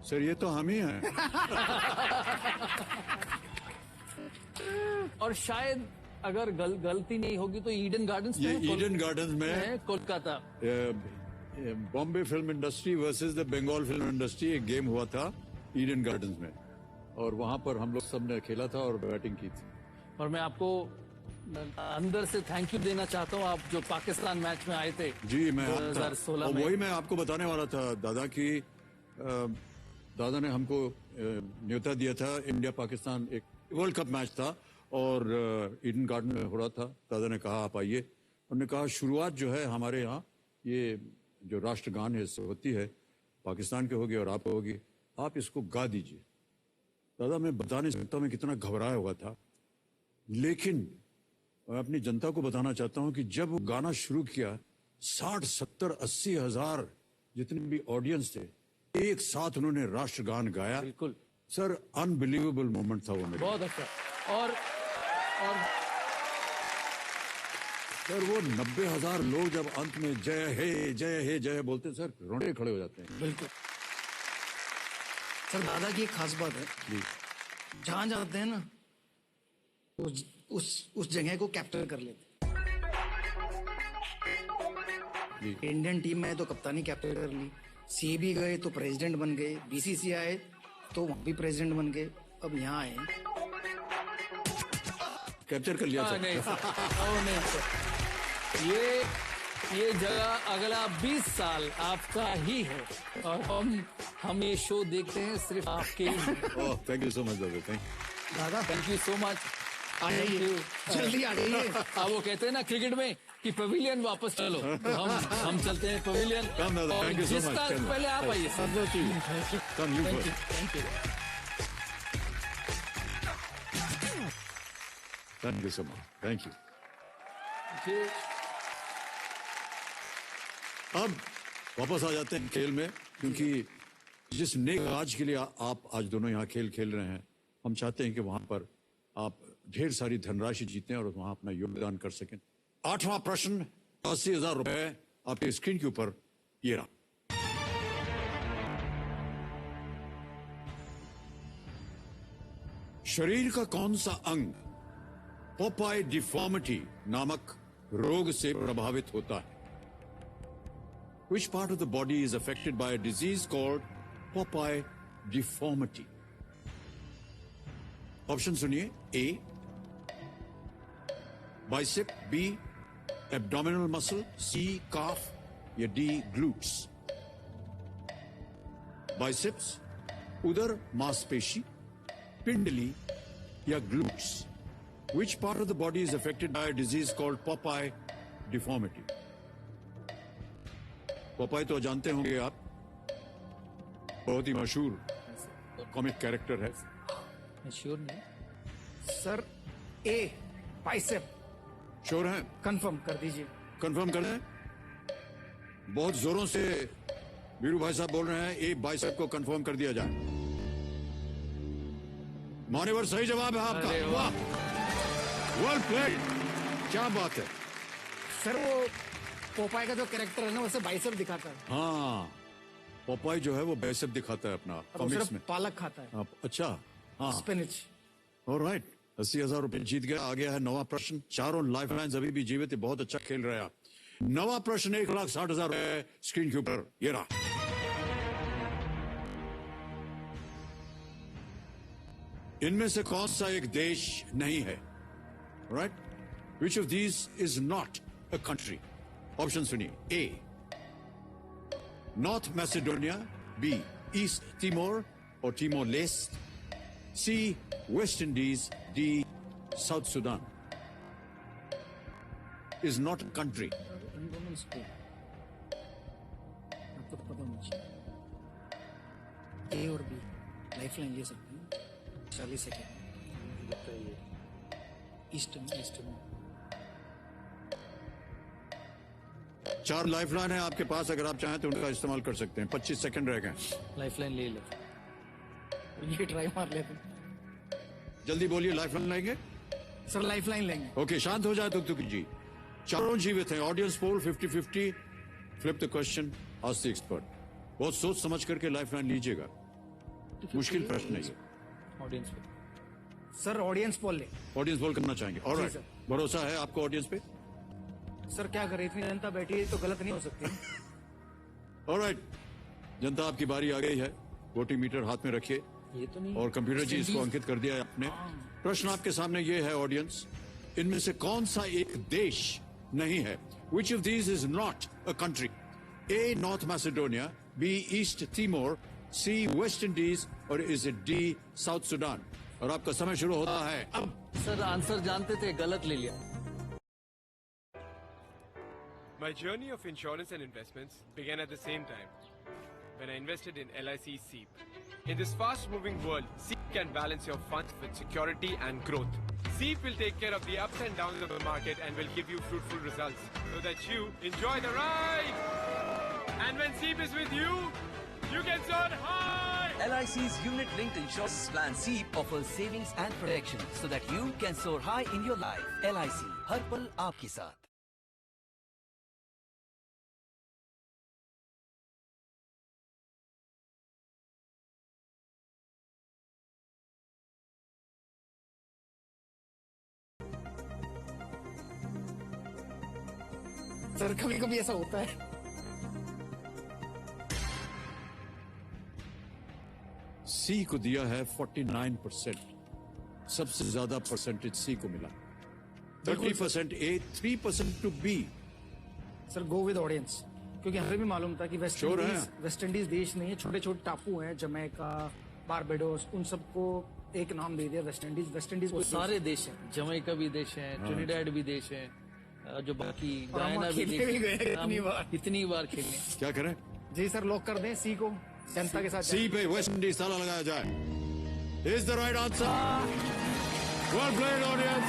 सर ये तो हम ही हैं। और शायद अगर गलती नहीं होगी तो ईडन गार्डन्स ये ईडन गार्डन्स में Kolkata Bombay film industry versus the Bengal film industry एक गेम हुआ था ईडन गार्डन्स में, और वहां पर हम लोग सबने खेला था और बैटिंग की थी। और मैं आपको अंदर से थैंक यू देना चाहता हूँ, आप जो पाकिस्तान मैच में आए थे जी मैं 2016 में। वही मैं आपको बताने वाला था दादा की दादा ने हमको न्योता दिया था। इंडिया पाकिस्तान एक वर्ल्ड कप मैच था और ईडन गार्डन में हो रहा था। दादा ने कहा आप आइए। उन्होंने कहा शुरुआत जो है हमारे यहाँ ये जो राष्ट्रगान है इससे होती है, पाकिस्तान के होगी और आप होगी, आप इसको गा दीजिए। दादा मैं बता नहीं सकता मैं कितना घबराया हुआ था, लेकिन मैं अपनी जनता को बताना चाहता हूं कि जब गाना शुरू किया 60, 70, 80 हजार जितने भी ऑडियंस थे एक साथ उन्होंने राष्ट्रगान गाया। बिल्कुल सर अनबिलीवेबल मोमेंट था वो मेरे। बहुत अच्छा। और सर वो 90,000 लोग जब अंत में जय हे जय बोलते सर रोने खड़े हो जाते हैं। बिल्कुल सर, दादा की एक खास बात है, जहां जाते हैं ना उस जगह को कैप्चर कर लेते। इंडियन टीम में तो कप्तानी कैप्चर कर ली, सीबी गए तो प्रेसिडेंट बन गए, बीसीसी आए तो वहां भी प्रेसिडेंट बन गए, अब यहाँ आए कैप्चर कर लिया सर। नहीं सर, नहीं सर, ये जगह अगला 20 साल आपका ही है और हम ये शो देखते हैं सिर्फ आपके लिए। Oh thank you so much दादा, थैंक यू सो मच। आ जाइए, जल्दी आ जाइए। वो कहते हैं ना क्रिकेट में कि पवेलियन वापस चलो, तो हम चलते हैं pavilion. Thank you so much. पहले आप आइए। Thank you so much, thank you. अब वापस आ जाते हैं खेल में, क्योंकि जिस नेक आज के लिए आप आज दोनों यहाँ खेल रहे हैं, हम चाहते हैं कि वहां पर आप ढेर सारी धनराशि जीतें और वहां अपना योगदान कर सकें। 8वां प्रश्न 80,000 रुपए आपके स्क्रीन के ऊपर ये रहा। शरीर का कौन सा अंग पोपाई डिफॉर्मिटी नामक रोग से प्रभावित होता है? Which part of the body is affected by a disease called Popeye deformity? Option सुनिए। A bicep, B abdominal muscle, C calf या D glutes। बाइसेप्स उदर मांसपेशी, पिंडली या glutes? Which part of the body is affected by a disease called Popeye deformity? Popeye तो जानते होंगे आप, बहुत ही मशहूर कॉमिक कैरेक्टर है। श्योर नहीं सर, ए बाइसेप। श्योर हैं? कंफर्म कर दीजिए। कंफर्म कर दें? बहुत जोरों से वीरू भाई साहब बोल रहे हैं ए बाइसेप को कंफर्म कर दिया जाए। मान्यवर सही जवाब है आपका। वाह, वेल प्लेड, क्या बात है। सर वो पोपाई का जो कैरेक्टर है ना वैसे बाइसेप दिखाता है। हाँ, पोपाई जो है वो बाइसेप दिखाता है अपना कॉमिक्स में। पालक खाता है। अच्छा, हाँ, स्पिनच। ऑलराइट, 80,000 रुपए जीत गया। आ गया है 9वां प्रश्न। चारों लाइफ लाइन्स अभी भी जीवित है, बहुत अच्छा खेल रहे हैं आप। 9वां प्रश्न 1,60,000 रुपए स्क्रीन के ऊपर ये रहा। इनमें से कौन सा एक देश नहीं है? Right, which of these is not a country? Option सुनिए। A North Macedonia, B East Timor और Timor Leste, C West Indies, D South Sudan. Is not a country. आपको तो पता होना चाहिए। ए और बी लाइफ लाइन ले सकते हैं। 40 सेकेंड। ईस्ट में 4 लाइफलाइन है आपके पास, अगर आप चाहें तो उनका इस्तेमाल कर सकते हैं। 25 सेकंड रह गए। लाइफलाइन ले ले, ये ट्राई मार लेते हैं। जल्दी बोलिए, लाइफलाइन लेंगे? सर लाइफलाइन लेंगे। ओके, शांत हो जाए तुक जी। चारों जीवित हैं। Audience poll 50-50, flip the question, ask the expert. बहुत सोच समझ करके लाइफलाइन लीजिएगा, मुश्किल प्रश्न है ये। Audience poll sir, audience poll ले। ऑडियंस पोल करना चाहेंगे? ऑलराइट, भरोसा है आपको ऑडियंस पे? सर क्या करें, इतनी जनता बैठी है तो गलत नहीं हो सकती। ऑलराइट, जनता आपकी बारी आ गई है। वोटिंग मीटर हाथ में रखिए ये तो नहीं, और कंप्यूटर जी इसको अंकित कर दिया है आपने। प्रश्न आपके सामने ये है ऑडियंस, इनमें से कौन सा एक देश नहीं है? Which of these is not a country? A. North Macedonia, B. East Timor, C. West Indies, और is it D. South Sudan? और आपका समय शुरू होता है अब। सर आंसर जानते थे, गलत ले लिया। My journey of insurance and investments began at the same time when I invested in LIC SEEP. In this fast-moving world, SEEP can balance your funds with security and growth. SEEP will take care of the ups and downs of the market and will give you fruitful results so that you enjoy the ride. And when SEEP is with you, you can soar high. LIC's unit-linked insurance plan SEEP offers savings and protection so that you can soar high in your life. LIC, हर पल आपके साथ। Sir कभी कभी ऐसा होता है। सी को दिया है 49%, सबसे ज्यादा परसेंटेज सी को मिला। 30% A, 3% to B. Sir go with audience, क्योंकि हमें भी मालूम था कि वेस्ट इंडीज देश नहीं है, छोटे छोटे टापू हैं, जमैका, बारबेडोस, उन सबको एक नाम दे दिया वेस्ट इंडीज। वेस्ट इंडीज वो सारे देश हैं, जमैका भी देश है, ट्रिनिडेड भी देश है, जो बाकी गायना भी इतनी बार खेलने। क्या करें? जी सर, लॉक कर दें सी को, जनता के साथ। सी पे वेस्ट इंडीज ताला लगाया जाए। Is the right answer. Well played audience.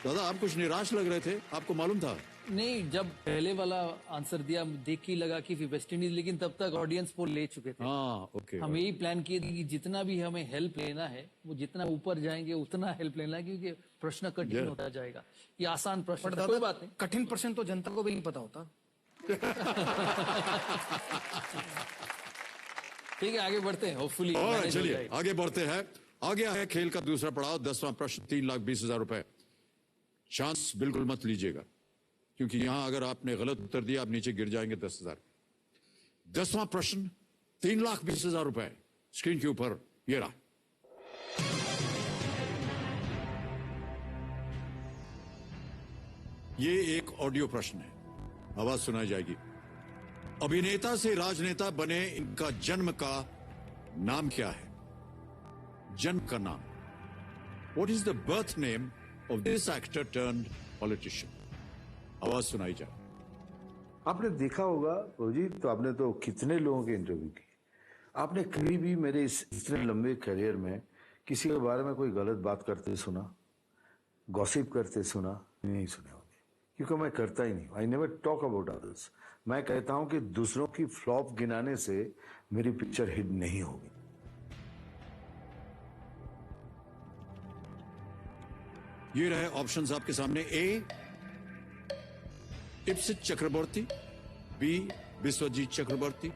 दादा आप कुछ निराश लग रहे थे, आपको मालूम था? नहीं, जब पहले वाला आंसर दिया देख के लगा कि वेस्ट इंडीज, लेकिन तब तक ऑडियंस पोल ले चुके थे। हाँ, ओके। हम यही प्लान किए थे कि जितना भी हमें हेल्प लेना है, वो जितना ऊपर जाएंगे उतना हेल्प लेना है, क्योंकि प्रश्न कठिन होता जाएगा। ये आसान प्रश्न था, कोई बात नहीं। कठिन प्रश्न तो जनता को भी नहीं पता होता। ठीक है, आगे बढ़ते हैं, होपफुली। चलिए आगे बढ़ते हैं। आगे है खेल का दूसरा पड़ाव, 10वां प्रश्न, 3,20,000 रुपए। चांस बिल्कुल मत लीजिएगा, क्योंकि यहां अगर आपने गलत उत्तर दिया आप नीचे गिर जाएंगे 10,000। 10वां प्रश्न, 3,20,000 रुपए स्क्रीन के ऊपर ये रहा। ये एक ऑडियो प्रश्न है, आवाज सुनाई जाएगी। अभिनेता से राजनेता बने इनका जन्म का नाम क्या है? जन्म का नाम। What is the birth name of this actor turned politician? आवाज सुनाई जाए। आपने देखा होगा जी, तो आपने तो कितने लोगों के इंटरव्यू किए, आपने कभी भी मेरे इतने लंबे करियर में किसी के बारे में कोई गलत बात करते सुना, गॉसिप करते सुना? नहीं सुने होंगे, क्योंकि मैं करता ही नहीं। I never talk about others. मैं कहता हूं कि दूसरों की फ्लॉप गिनाने से मेरी पिक्चर हिट नहीं होगी। ये रहे ऑप्शंस आपके सामने। ए इप्सित चक्रवर्ती, बी विश्वजीत चक्रवर्ती,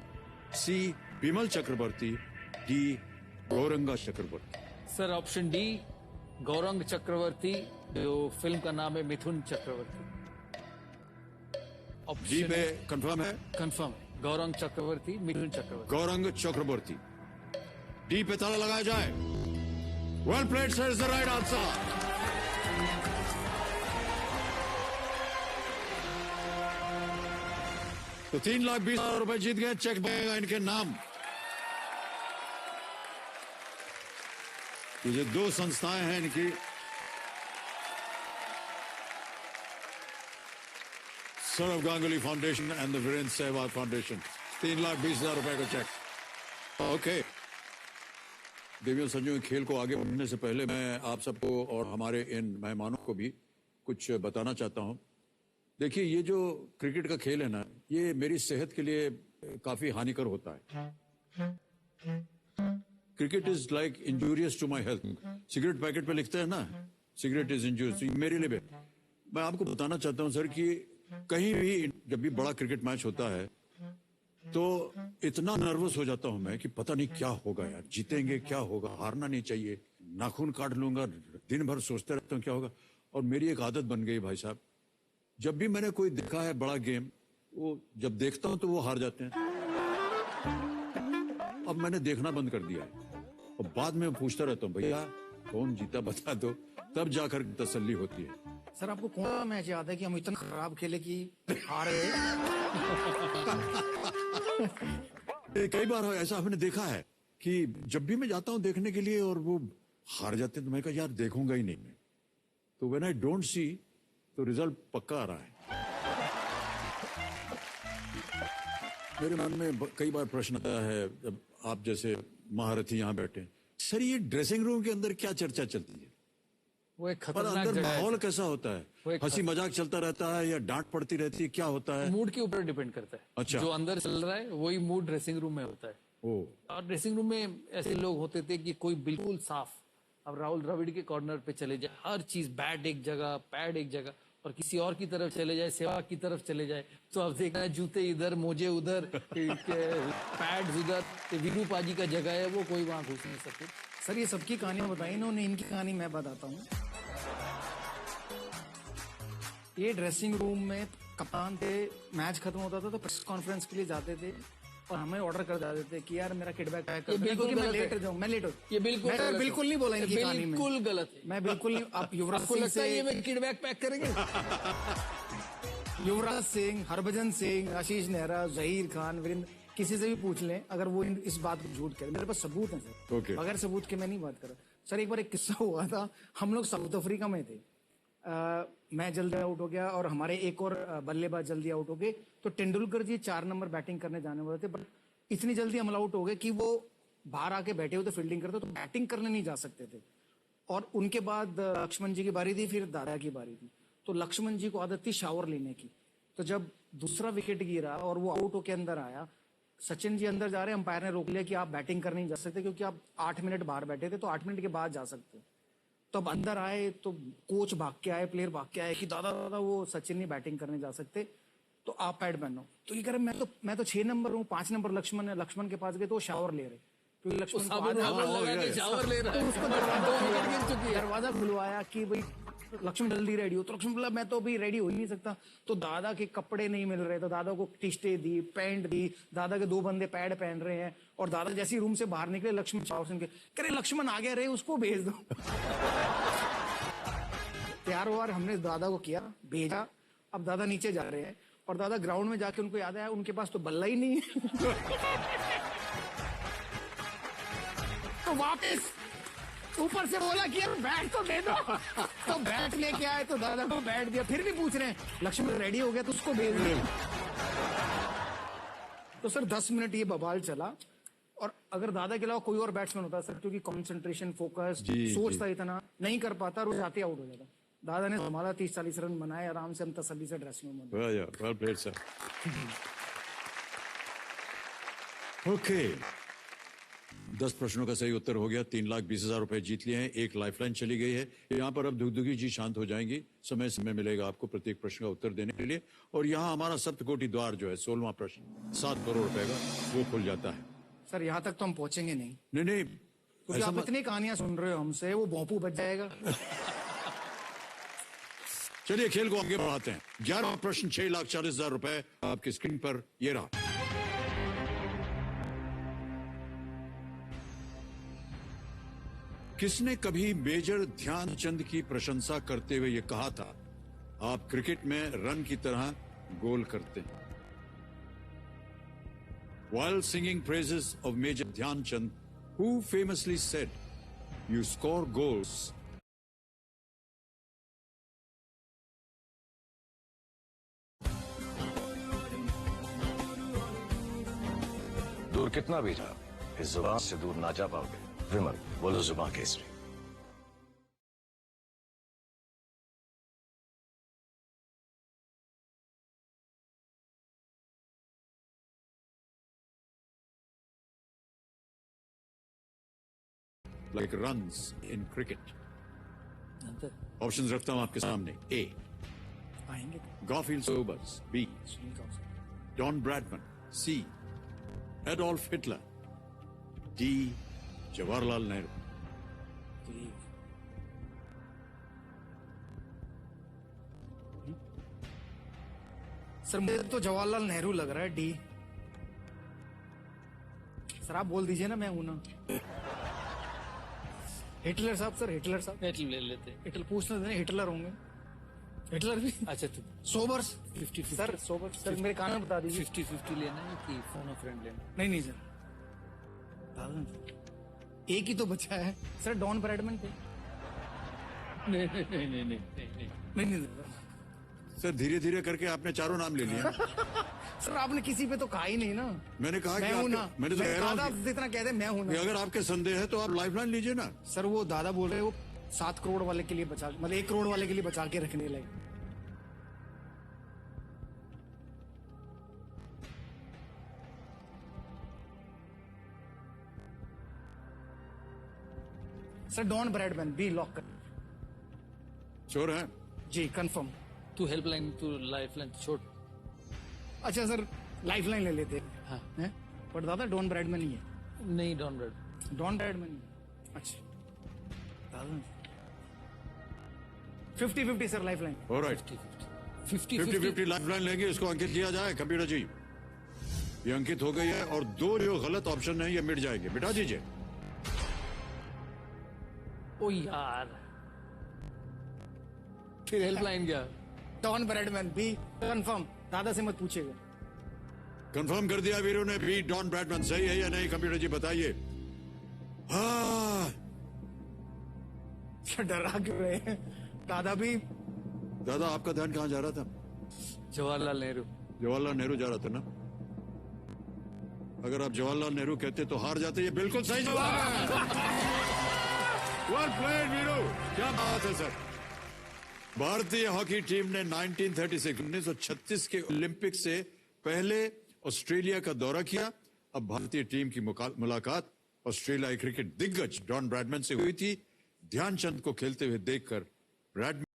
सी बिमल चक्रवर्ती, डी गौरंगा चक्रवर्ती। सर ऑप्शन डी गौरंग चक्रवर्ती, जो फिल्म का नाम है मिथुन चक्रवर्ती। डी पे कंफर्म है? कंफर्म, गौरंग चक्रवर्ती, मिथुन चक्रवर्ती। गौरंग चक्रवर्ती, डी पे ताला लगाया जाए। Well played sir, is the right answer. तो 3,20,000 रुपए जीत गए, चेक बनेगा इनके नाम। ये 2 संस्थाएं हैं इनकी, Sourav Ganguly foundation and the Virender Sehwag foundation. 3,20,000 रुपए का चेक। ओके देवियों संजू, खेल को आगे बढ़ने से पहले मैं आप सबको और हमारे इन मेहमानों को भी कुछ बताना चाहता हूँ। देखिए, ये जो क्रिकेट का खेल है ना, ये मेरी सेहत के लिए काफी हानिकर होता है। Cricket is like injurious to my health. Cigarette packet पे लिखते हैं ना, सिगरेट इज इंजूरियस, मेरे लिए भी। मैं आपको बताना चाहता हूँ सर कि कहीं भी जब भी बड़ा क्रिकेट मैच होता है तो इतना नर्वस हो जाता हूं मैं कि पता नहीं क्या होगा यार, जीतेंगे क्या होगा, हारना नहीं चाहिए, नाखून काट लूंगा, दिन भर सोचते रहता हूँ क्या होगा। और मेरी एक आदत बन गई भाई साहब, जब भी मैंने कोई देखा है बड़ा गेम, वो जब देखता हूं तो वो हार जाते हैं। अब मैंने देखना बंद कर दिया है और बाद में पूछता रहता हूँ, भैया कौन जीता बता दो, तब जाकर तसल्ली होती है। सर आपको कौन सा मैच याद है कि हम इतना खराब खेले कि हार गए? कई बार ऐसा हमने देखा है कि जब भी मैं जाता हूं देखने के लिए और वो हार जाते हैं तो मैं कहा यार देखूंगा ही नहीं मैं। तो व्हेन आई डोंट सी तो रिजल्ट पक्का आ रहा है। मेरे मन में कई बार प्रश्न आता है, जब आप जैसे महारथी यहाँ बैठे, सर ये ड्रेसिंग रूम के अंदर क्या चर्चा चलती है? वो एक पर खतरनाक अंदर जगह है माहौल सर। कैसा होता वो है? एक हंसी मजाक चलता रहता है या डांट पड़ती रहती है, क्या होता है? मूड के ऊपर डिपेंड करता है। अच्छा। जो अंदर चल रहा है वही मूड ड्रेसिंग रूम में होता है। ओ, और ड्रेसिंग रूम में ऐसे लोग होते थे कि कोई बिल्कुल साफ, अब राहुल द्रविड़ के कॉर्नर पे चले जाए, हर चीज बैट एक जगह, पैड एक जगह, और किसी और की तरफ चले जाए, सेवा की तरफ चले जाए, तो अब देखना है जूते इधर, मोजे उधर, पैड्स उधर, वीरू पाजी का जगह है, वो कोई वहां घुस नहीं सकते। सर ये सबकी कहानियां बताई इन्होंने, इनकी कहानी मैं बताता हूँ। ये ड्रेसिंग रूम में कप्तान थे, मैच खत्म होता था तो प्रेस कॉन्फ्रेंस के लिए जाते थे और हमें ऑर्डर कर देते थे कि यार मेरा किट बैग पैक कर ये दो, बिल्कुल क्योंकि मैं गलत लेट है। जाऊँ, मैं लेट हो। ये बिल्कुल गलत मैं है। बिल्कुल नहीं बोला इनकी कहानी में, बिल्कुल गलत है। मैं बिल्कुल नहीं। आप युवराज आपको सिंह लगता है ये से, में किट बैग पैक करेंगे? युवराज सिंह, हरभजन सिंह, आशीष नेहरा, जहीर खान, वीरेंद्र, किसी से भी पूछ लें, अगर वो इस बात को झूठ करें, मेरे पास सबूत है सर। ओके। बगैर सबूत के मैं नहीं बात कर रहा। सर एक बार एक किस्सा हुआ था, हम लोग साउथ अफ्रीका में थे, मैं जल्दी आउट हो गया और हमारे एक और बल्लेबाज जल्दी आउट हो गए, तो तेंदुलकर जी 4 नंबर बैटिंग करने जाने वाले थे, बट इतनी जल्दी हम आउट हो गए कि वो बाहर आके बैठे हुए थे फील्डिंग करते, तो बैटिंग करने नहीं जा सकते थे। और उनके बाद लक्ष्मण जी की बारी थी, फिर दादा की बारी थी। तो लक्ष्मण जी को आदत थी शावर लेने की, तो जब दूसरा विकेट गिरा और वो आउट होके अंदर आया, सचिन जी अंदर जा रहे, अंपायर ने रोक लिया कि आप बैटिंग करने नहीं जा सकते क्योंकि आप 8 मिनट बाहर बैठे थे, तो 8 मिनट के बाद जा सकते हो। तो अब अंदर आए तो कोच भाग के आए, प्लेयर भाग के आए कि दादा दादा वो सचिन नहीं बैटिंग करने जा सकते, तो आप पैड पहनो। तो ये कह रहे मैं तो 6 नंबर हूँ, 5 नंबर लक्ष्मण है, लक्ष्मण के पास गए तो वो शावर ले रहे, क्योंकि लक्ष्मण को साबुन आदत- वाबुन लगा के शावर ले रहा है। तो उसको दरवाजा खुलवाया कि भाई लक्ष्मण जल्दी रेडी हो, तो लक्ष्मण बोला मैं तो अभी रेडी हो ही नहीं सकता। तो दादा के कपड़े नहीं मिल रहे, तो दादा को टी-शर्टें दी, पैंट दी, दादा के 2 बंदे पैड पहन रहे हैं, और दादा जैसे ही रूम से बाहर निकले लक्ष्मण शावर सुन के कह रहे लक्ष्मण आ गया रे, उसको भेज दो। तैयार हुआ, हमने दादा को किया, भेजा। अब दादा नीचे जा रहे हैं और दादा ग्राउंड में जाके उनको याद आया उनके पास तो बल्ला ही नहीं है। तो वापस ऊपर से बोला कि यार बैट तो दे दो, तो बैट लेके आए, तो दादा को बैट दिया, फिर भी पूछ रहे हैं लक्ष्मण रेडी हो गया तो उसको भेज दो। तो सर 10 मिनट ये बवाल चला, और अगर दादा के अलावा कोई और बैट्समैन होता सर, क्योंकि कंसंट्रेशन, फोकस, सोचता इतना नहीं कर पाता, रोज आते आउट हो जाता। दादा ने हमारा 30-40 रन बनाए, आराम से हम तसल्ली से ड्रेसिंग रूम में। Well played sir. ओके, 10 प्रश्नों का सही उत्तर हो गया, 3,20,000 रुपए जीत लिए हैं, 1 लाइफलाइन चली गई है। यहाँ पर अब दुगदुगी जी शांत हो जाएंगी, समय समय मिलेगा आपको प्रत्येक प्रश्न का उत्तर देने के लिए। और यहाँ हमारा सप्तकोटि द्वार जो है 16वां प्रश्न 7 करोड़ रुपए का, वो खुल जाता है। सर यहाँ तक तो हम पहुंचेंगे नहीं, नहीं क्योंकि आप इतनी कहानियां सुन रहे हो हमसे, वो भोंपू बच जाएगा। चलिए खेल को आगे बढ़ाते हैं। 11वां प्रश्न 6,40,000 रुपए आपकी स्क्रीन पर ये रहा। किसने कभी मेजर ध्यानचंद की प्रशंसा करते हुए ये कहा था, आप क्रिकेट में रन की तरह गोल करते हैं? While singing praises of Major Dhyanchand, who famously said, "You score goals." दूर कितना भी था, इस जुबान से दूर ना जा पाओगे। विमल, बोलो जुबान Kesari. like runs in cricket. Options रखता हूं आपके सामने. A. आएंगे Garfield Sobers. B. Don Bradman. C. Adolf Hitler. D. Jawaharlal Nehru. Sir मुझे तो जवाहरलाल नेहरू लग रहा है. डी. सर आप बोल दीजिए ना, मैं हूं ना. हिटलर साहब. सर हिटलर साहब. हिटलर ले लेते. हिटलर पूछने देना, हिटलर होंगे. हिटलर भी. अच्छा तो सोबर्स. 50 सर. सोबर्स. सर मेरे कान में बता दीजिए. 50-50 लेना है कि फोन ऑफ फ्रेंड लेना? नहीं नहीं सर, एक ही तो बचा है सर. डॉन ब्रैडमैन थे. नहीं नहीं नहीं नहीं नहीं नहीं नहीं सर. सर धीरे धीरे करके आपने चारों नाम ले लिया. सर आपने किसी पे तो कहा ही नहीं ना. मैंने कहा मैं कि हूं ना. मैंने तो कह रहा दादा हूं जितना कहते मैं हूं कि ना. अगर आपके संदेह है तो आप लाइफलाइन लीजिए ना. सर वो दादा बोल रहे हैं वो 7 करोड़ वाले के लिए बचा, मतलब 1 करोड़ वाले के लिए बचा के रखने लगे. Sir Don Bradman. B lock कर. श्योर है? जी कंफर्म. तू हेल्पलाइन तू लाइफलाइन छोड़. अच्छा सर लाइफलाइन ले लेते हाँ. हैं. पर दादा डॉन ब्रैडमैन ही है. नहीं डॉन ब्रैड. डॉन ब्रैडमैन ही. अच्छा दादा 50-50 सर लाइफलाइन. ऑलराइट. 50-50 लाइफलाइन लेंगे. इसको अंकित किया जाए कंप्यूटर जी. ये अंकित हो गई है और 2 जो गलत ऑप्शन है ये मिट जाएंगे. मिटा दीजिए. ओ यार फिर हेल्पलाइन क्या? Don Bradman. B confirm. Dada से मत पूछिएगा. कंफर्म कर दिया वीरों ने. बी डॉन ब्रैडमैन सही है या नहीं? कंप्यूटर जी बताइए. हाँ. डरा क्यों रहे हैं दादा भी? दादा आपका ध्यान कहाँ जा रहा था? जवाहरलाल नेहरू. जवाहरलाल नेहरू जा रहा था ना. अगर आप जवाहरलाल नेहरू कहते तो हार जाते. ये बिल्कुल सही जवाब है. वेल प्लेड वीरो. क्या बात है सर. भारतीय हॉकी टीम ने 1936 के ओलंपिक से पहले ऑस्ट्रेलिया का दौरा किया. अब भारतीय टीम की मुलाकात ऑस्ट्रेलियाई क्रिकेट दिग्गज डॉन ब्रैडमैन से हुई थी. ध्यानचंद को खेलते हुए देखकर ब्रैडमैन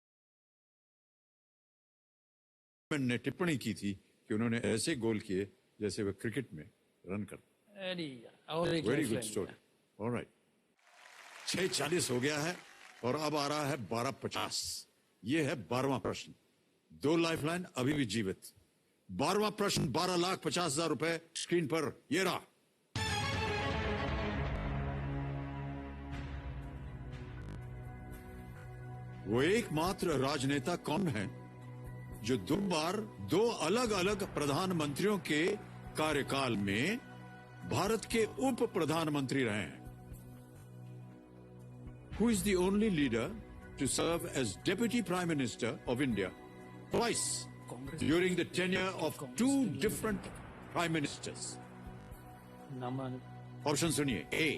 ने टिप्पणी की थी कि उन्होंने ऐसे गोल किए जैसे वे क्रिकेट में रन करते. Very good story. ऑलराइट. 6:40 हो गया है और अब आ रहा है 12:50. ये है 12वां प्रश्न. 2 लाइफलाइन अभी भी जीवित. 12वां प्रश्न 12,50,000 रुपए स्क्रीन पर. ये रहा. वो एकमात्र राजनेता कौन है जो 2 बार 2 अलग अलग प्रधानमंत्रियों के कार्यकाल में भारत के उप प्रधानमंत्री रहे हैं? Who is the only leader to serve as Deputy Prime Minister of India twice during the tenure of 2 different Prime Ministers? Option सुनिए. A.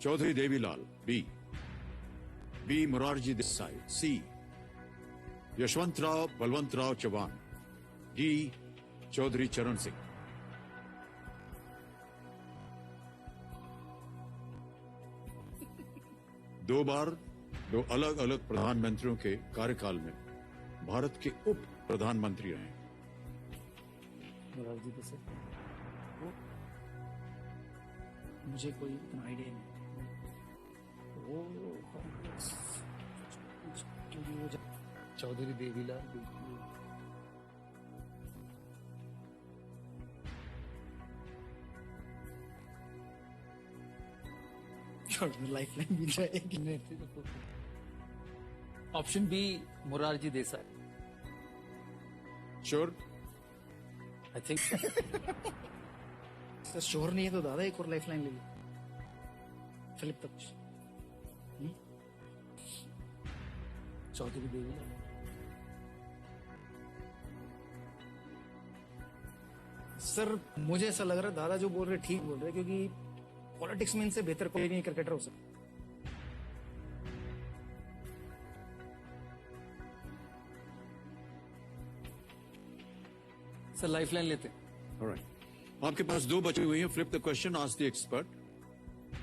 Chaudhary Devilal. B. Morarji Desai. C. Yashwantrao Balwantrao Chavan. D. Chaudhary Charan Singh. दो बार 2 अलग अलग प्रधानमंत्रियों के कार्यकाल में भारत के उप प्रधानमंत्री रहे. मुझे कोई इतना आइडिया नहीं. चौधरी देवीलाल. लाइफलाइन मिल जाएगी. Option B Morarji Desai. Sure? I think sir sure नहीं है तो दादा एक और लाइफलाइन ले ली. फिलिप तक. चौधरी देवीलाल. सर मुझे ऐसा लग रहा है दादा जो बोल रहे ठीक बोल रहे, क्योंकि पॉलिटिक्स में इनसे बेहतर कोई नहीं क्रिकेटर हो सकता. सर लाइफलाइन लेते. ऑलराइट. आपके पास 2 बची हुई हैं. Flip the question. Ask the expert.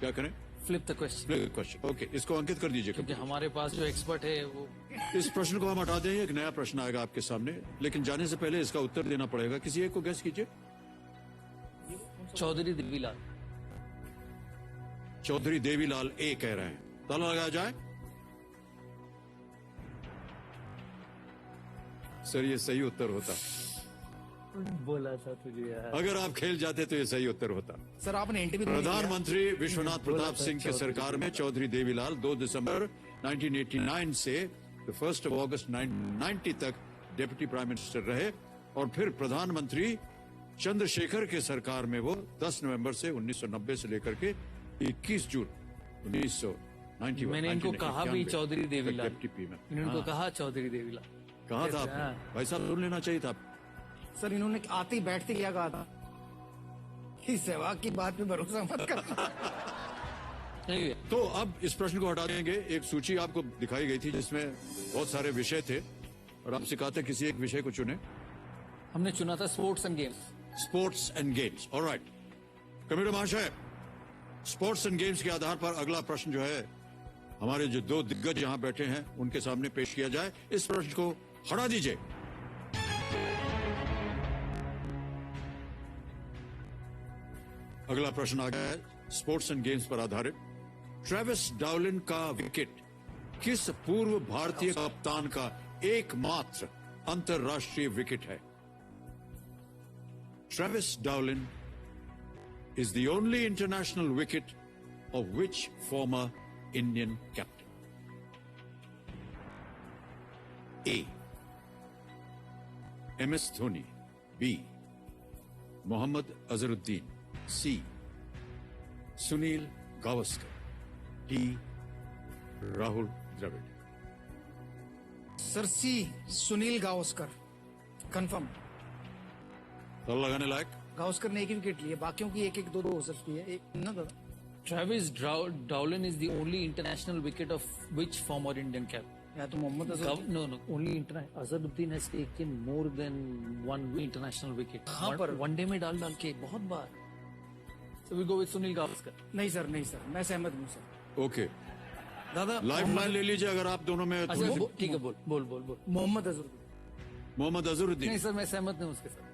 क्या करें? Flip the question. Question. Okay, इसको अंकित कर दीजिए। क्योंकि हमारे पास जो एक्सपर्ट है वो इस प्रश्न को हम हटा देंगे, एक नया प्रश्न आएगा आपके सामने, लेकिन जाने से पहले इसका उत्तर देना पड़ेगा। किसी एक को गैस कीजिए। चौधरी देवीलाल। चौधरी देवीलाल ए कह रहे हैं। ताला लगाया जाए। सर, ये सही उत्तर होता। बोला था तुझे यार। अगर आप खेल जाते तो ये सही उत्तर होता। सर आपने इंटरव्यू प्रधानमंत्री विश्वनाथ प्रताप सिंह के सरकार में चौधरी देवीलाल 2 दिसंबर 1989 से 1 अगस्त 1990 तक डिप्टी प्राइम मिनिस्टर रहे और फिर प्रधानमंत्री चंद्रशेखर के सरकार में वो 10 नवंबर से 1990 से लेकर के 21 जून 1991। मैंने इनको कहा भी चौधरी देवीलाल। डिप्टी पी में मैंने इनको कहा चौधरी देवीलाल। कहा था आपने? भाई साहब, सुन लेना चाहिए था। सर इन्होंने आते ही बैठते क्या कहा था कि सहवाग की बात पे भरोसा मत करना। तो अब इस प्रश्न को हटा देंगे। एक सूची आपको दिखाई गई थी जिसमें बहुत सारे विषय थे और आपसे कहा था किसी एक विषय को चुने। हमने चुना था sports and games. Sports and games, alright. Committee महाशय, स्पोर्ट्स एंड गेम्स के आधार पर अगला प्रश्न जो है हमारे जो 2 दिग्गज यहां बैठे हैं उनके सामने पेश किया जाए। इस प्रश्न को हटा दीजिए। अगला प्रश्न आ गया है स्पोर्ट्स एंड गेम्स पर आधारित। ट्रेविस डाउलिन का विकेट किस पूर्व भारतीय कप्तान का एकमात्र अंतरराष्ट्रीय विकेट है? Travis Dowlin is the only international wicket of which former Indian captain? A. MS Dhoni. B. Mohammad Azharuddin. C. Sunil Gavaskar. D. Rahul Dravid. Sir C, Sunil Gavaskar. Confirm. तो लगाने लायक। गावस्कर ने एक ही विकेट लिए, बाकियों की 1-1, 2-2 हो सकती है। एक ना दादा। Travis Dowling is the only international wicket of which former Indian cap? या तो Mohammad Azhar. No, only Azharuddin has taken more than one international wicket. हाँ, पर वनडे में डाल के बहुत बार। So we go with Sunil Gavaskar. नहीं सर, मैं सहमत हूँ सर। ओके, दादा लाइफ लाइन ले लीजिए अगर आप दोनों में। अच्छा ठीक है, बोल। मोहम्मद अजहरुद्दीन। मोहम्मद अजहरुद्दीन। नहीं सर, मैं सहमत नहीं उसके साथ।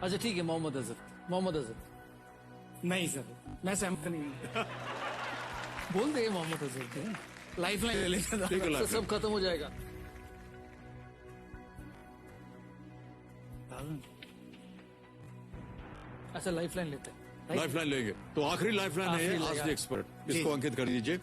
अच्छा ठीक है, मोहम्मद अजहर। नहीं सर, मैं सहमत नहीं हूँ। बोल दे मोहम्मद अजहर। लाइफ लाइन ले लेते तो सब खत्म हो जाएगा। अच्छा लाइफ लाइन लेते हैं। लाइफ लाइन लेंगे तो आखिरी लाइफ लाइन है आज द एक्सपर्ट। इसको अंकित कर दीजिए।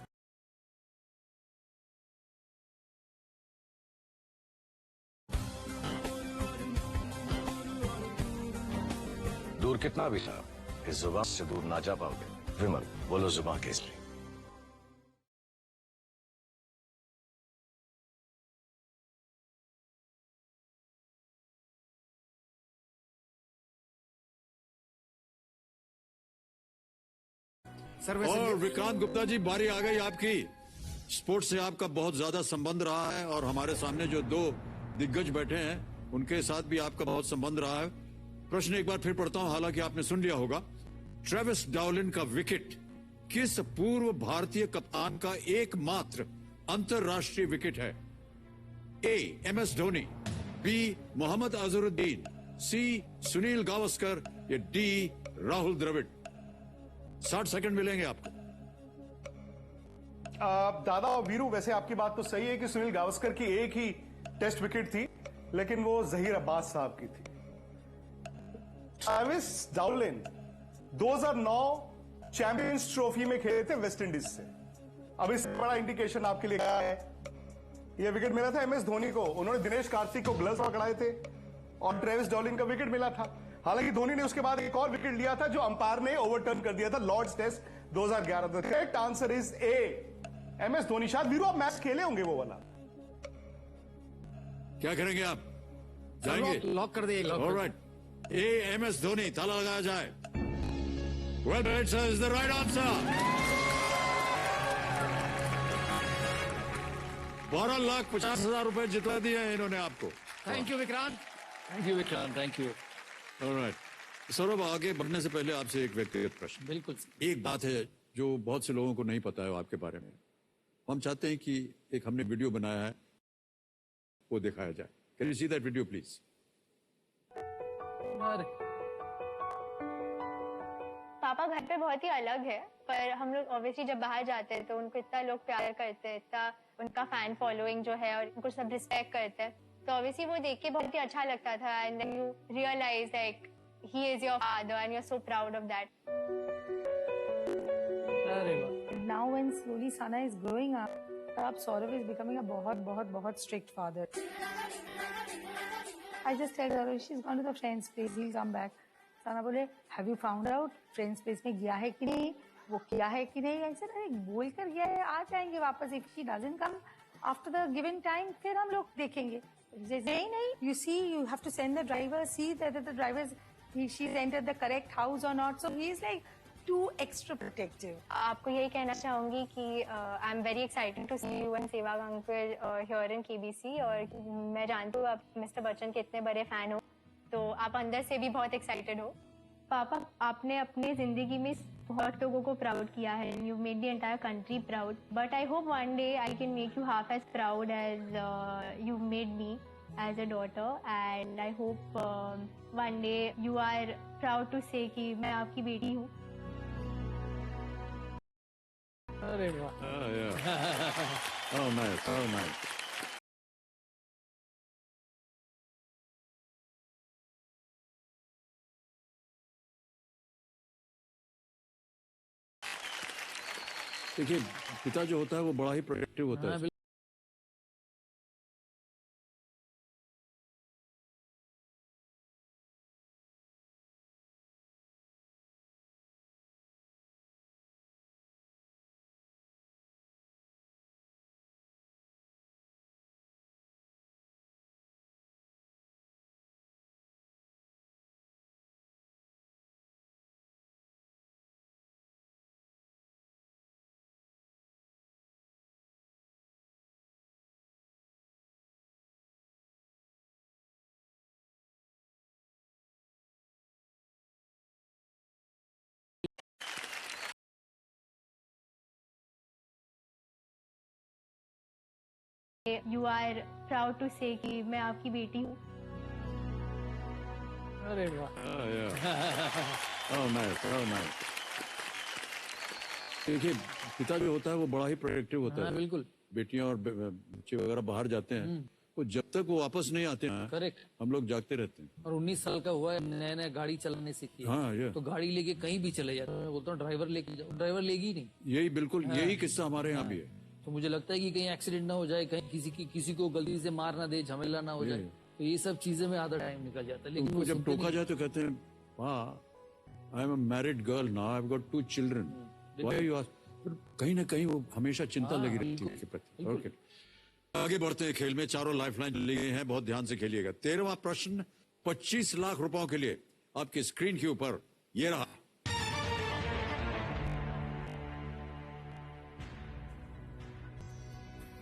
दूर कितना भी था, इस जुबान से दूर ना जा पाओगे। विमल, बोलो जुबान केसरी। और विक्रांत गुप्ता जी, बारी आ गई आपकी। स्पोर्ट्स से आपका बहुत ज्यादा संबंध रहा है और हमारे सामने जो 2 दिग्गज बैठे हैं उनके साथ भी आपका बहुत संबंध रहा है। प्रश्न एक बार फिर पढ़ता हूं, हालांकि आपने सुन लिया होगा। ट्रेविस डाउलिन का विकेट किस पूर्व भारतीय कप्तान का एकमात्र अंतरराष्ट्रीय विकेट है? A. MS Dhoni, B. Mohammad Azharuddin, C. Sunil Gavaskar या डी. राहुल द्रविड़। 60 सेकंड मिलेंगे आपको। दादा और वीरू, वैसे आपकी बात तो सही है कि सुनील गावस्कर की एक ही टेस्ट विकेट थी, लेकिन वो जहीर अब्बास साहब की थी। ट्रेविस डाउलिन 2009 चैंपियंस ट्रॉफी में खेले थे वेस्ट इंडीज से। अब इससे बड़ा इंडिकेशन आपके लिए क्या है? यह विकेट मिला था MS धोनी को। उन्होंने दिनेश कार्तिक को ग्लव्स पकड़ाए थे और ट्रेविस डाउलिन का विकेट मिला था। हालांकि धोनी ने उसके बाद एक और विकेट लिया था जो अंपायर ने ओवरटर्न कर दिया था, Lord's test 2011। The correct answer is A. MS Dhoni. शायद वीरू आप मैच खेले होंगे वो वाला। क्या करेंगे आप? जाएंगे? लॉक कर दे। ऑलराइट, ए. MS धोनी। ताला लगाया जाए। Well played sir, is the right answer. 12,50,000 रुपए जितवा दिए हैं इन्होंने आपको। Thank you Vikrant. Thank you Vikrant, thank you. Alright, Saurabh, आगे बढ़ने से पहले आपसे एक व्यक्तिगत प्रश्न। बिल्कुल। एक बात है जो बहुत से लोगों को नहीं पता है आपके बारे में। हम चाहते हैं कि एक हमने वीडियो बनाया है वो दिखाया जाए। Can you see that video please? पापा घर पे बहुत ही अलग है, पर हम लोग ऑब्वियसली जब बाहर जाते हैं तो उनको इतना लोग प्यार करते हैं, इतना उनका फैन फॉलोइंग जो है और उनको सब रिस्पेक्ट करते हैं, तो ऑब्वियसली वो देख के बहुत ही अच्छा लगता था। And then you realise like he is your father and you are so proud of that. Now when slowly Sana is growing up, Saurav is becoming a बहुत strict father. I just tell her she's gone to the friend's place, he'll come back. Sana बोले, have you found out friend's place में गया है कि नहीं, वो किया है कि नहीं? I said, अरे बोल कर गया है, आ जाएंगे वापस. If she doesn't come after the given time, फिर हम लोग देखेंगे. नहीं, you see, you have to send the driver, see that the driver she's entered the correct house or not. So he is like too extra protective. आपको यही कहना चाहूंगी कि I am very excited to see you and Sehwag uncle here in KBC, और मैं जानती हूँ आप मिस्टर बच्चन के इतने बड़े फैन हो, तो आप अंदर से भी बहुत एक्साइटेड हो। पापा, आपने अपने जिंदगी में बहुत लोगों को प्राउड किया है, you made the entire country proud, but I hope one day I can make you half as proud as you made me as a daughter, and I hope one day you are proud to say कि मैं आपकी बेटी हूँ। अरे वाह। Oh, nice. Oh, nice. देखिए, पिता जो होता है वो बड़ा ही प्रोटेक्टिव होता है। You are proud to say कि मैं आपकी बेटी हूँ। अरे वाह। Oh, nice. Oh, nice. देखिए, पिता जो होता है वो बड़ा ही प्रोटेक्टिव होता है। बिल्कुल। बेटियां और बच्चे वगैरह बाहर जाते हैं, वो जब तक वो वापस नहीं आते हैं, करेक्ट, हम लोग जागते रहते हैं। और 19 साल का हुआ है, नया गाड़ी चलाने सीखी है। हाँ, ये तो गाड़ी लेके कहीं भी चले जाते हैं, मैं बोलता हूँ ड्राइवर लेके जाओ, ड्राइवर लेगी नहीं। यही बिल्कुल यही किस्सा हमारे यहाँ भी है। तो मुझे लगता है कि कहीं एक्सीडेंट ना हो जाए, कहीं किसी को गलती से मार ना दे, झमेला ना हो जाए, तो ये सब चीजें में आधा टाइम निकल जाता है। लेकिन जब टोका जाए तो कहते हैं, हाँ, I am a married girl now, I have got 2 children, why are you asking? कहीं ना कहीं वो हमेशा चिंता लगी रहती है उसके प्रति। ओके, आगे बढ़ते हैं खेल में। चारों लाइफलाइन ली गई हैं, बहुत ध्यान से खेलिएगा। 13वां प्रश्न 25 लाख रुपयों के लिए आपकी स्क्रीन के ऊपर ये रहा। –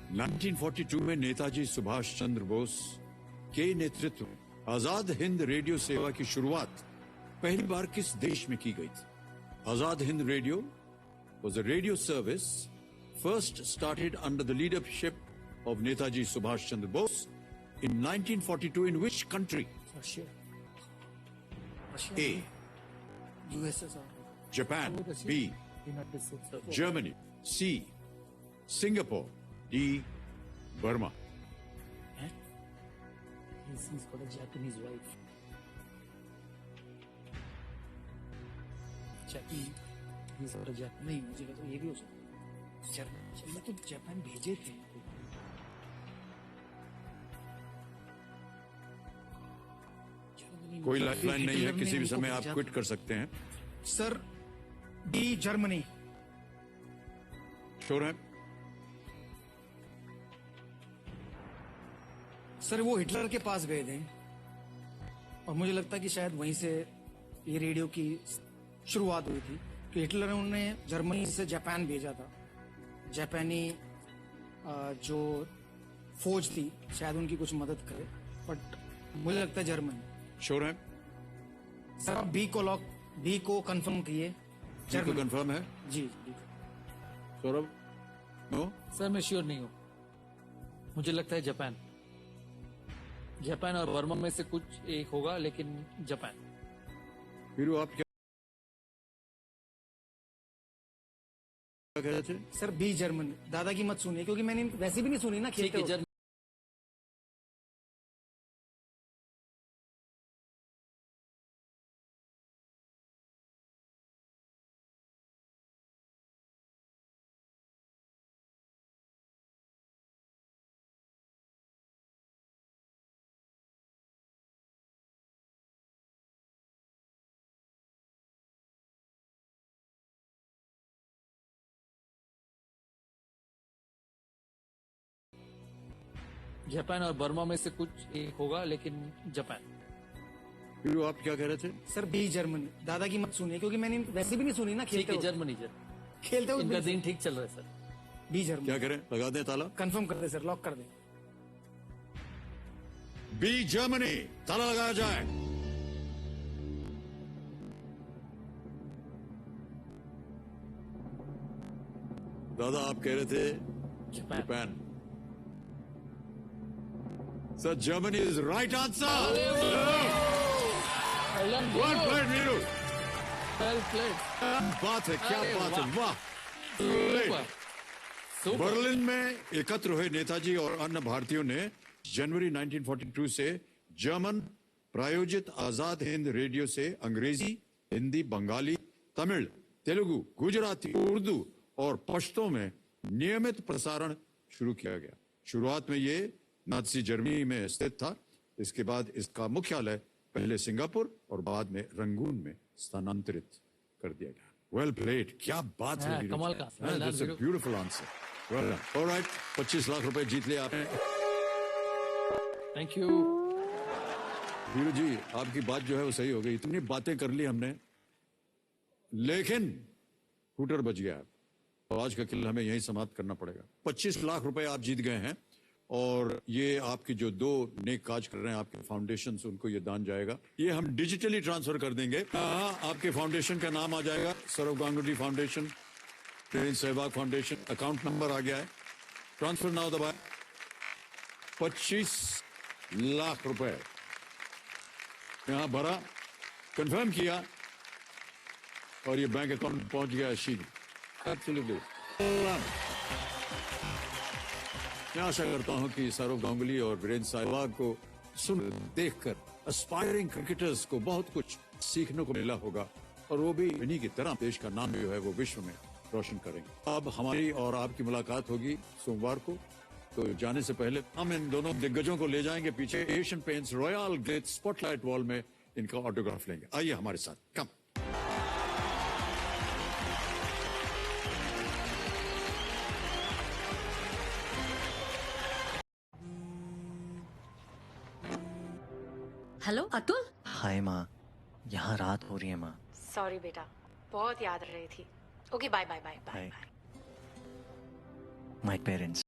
1942 में नेताजी सुभाष चंद्र बोस के नेतृत्व में आजाद हिंद रेडियो सेवा की शुरुआत पहली बार किस देश में की गई थी? Azad Hind radio was a radio service first started under the leadership of Netaji Subhash Chandra Bose in 1942 in which country? Russia. A. USSR. Japan. B. United States. Germany. C. Singapore. D. Burma. He's got a Japanese wife. He's got a Japan. नहीं, मुझे लगता है ये भी हो सकता है। चलो तो जापान भेजे थे। कोई लाइफलाइन नहीं है, किसी भी समय आप क्विट कर सकते हैं। Sir, D Germany. श्योर है? सर, वो हिटलर के पास गए थे और मुझे लगता है कि शायद वहीं से ये रेडियो की शुरुआत हुई थी कि हिटलर ने उन्हें जर्मनी से जापान भेजा था। जापानी जो फौज थी शायद उनकी कुछ मदद करे, बट मुझे लगता है जर्मनी। श्योर है? सर आप बी को कंफर्म किए। जी को कंफर्म है? जी। सौरभ? नो? सर मैं श्योर नहीं हूँ, मुझे लगता है जापान और बर्मा में से कुछ एक होगा, लेकिन जापान। वीरू आप क्या कह रहे थे? Sir B Germany. दादा की मत सुनिए, क्योंकि मैंने वैसे भी नहीं सुनी ना, ठीक है, खेलते वक्त। जापान और बर्मा में से कुछ एक होगा, लेकिन जापान। वीरू आप क्या कह रहे थे? Sir B Germany. दादा की मत सुनिए, क्योंकि मैंने वैसे भी नहीं सुनी ना, ठीक खेलते है, वक्त। जर्मनी। खेलते वक्त इनका भी- दिन ठीक चल रहा है सर। B Germany. क्या करें, लगा दें ताला? कंफर्म कर दे सर, लॉक कर दे। बी जर्मनी, ताला लगाया जाए। दादा आप कह रहे थे Japan. Sir Germany is right answer. Well played Veeru. बात है, क्या अरे बात है, वाह। बर्लिन में एकत्र हुए नेताजी और अन्य भारतीयों ने जनवरी 1942 से जर्मन प्रायोजित आजाद हिंद रेडियो से अंग्रेजी, हिंदी, बंगाली, तमिल, तेलुगु, गुजराती, उर्दू और पश्तो में नियमित प्रसारण शुरू किया गया। शुरुआत में ये नाजी जर्मनी में स्थित था। इसके बाद इसका मुख्यालय पहले सिंगापुर और बाद में रंगून में स्थानांतरित कर दिया गया। वेल प्लेड, क्या बात है वीरू। कमाल का। Well done, Veeru. Beautiful answer. Well done. Alright, 25 lakh रुपए जीत लिया आपने। Thank you. वीरू जी आपकी बात जो है वो सही हो गई, इतनी बातें कर ली हमने, लेकिन हूटर बच गया। और आज का खेल हमें यहीं समाप्त करना पड़ेगा। 25 लाख रुपए आप जीत गए हैं, और ये आपकी जो दो नेक काज कर रहे हैं आपके फाउंडेशन से, उनको ये दान जाएगा। ये हम डिजिटली ट्रांसफर कर देंगे। हाँ, आपके फाउंडेशन का नाम आ जाएगा, Sourav Ganguly foundation, Prince Sehwag foundation. Account number आ गया है, ट्रांसफर नाउ दबाए। 25 लाख रुपए यहां भरा, कंफर्म किया, और ये बैंक अकाउंट पहुंच गया शीघ्र। एब्सोल्युटली। मैं आशा करता हूं कि सौरव गांगुली और वीरेंद्र सहवाग को सुन देखकर एस्पायरिंग क्रिकेटर्स को बहुत कुछ सीखने को मिला होगा, और वो भी इन्हीं की तरह देश का नाम जो है वो विश्व में रोशन करेंगे। अब हमारी और आपकी मुलाकात होगी सोमवार को, तो जाने से पहले हम इन दोनों दिग्गजों को ले जाएंगे पीछे Asian Paints Royal Glade spotlight wall में, इनका ऑटोग्राफ लेंगे। आइए हमारे साथ, कम। हेलो अतुल। हाय माँ, यहाँ रात हो रही है माँ। सॉरी बेटा, बहुत याद आ रही थी। Okay bye bye bye bye. My parents.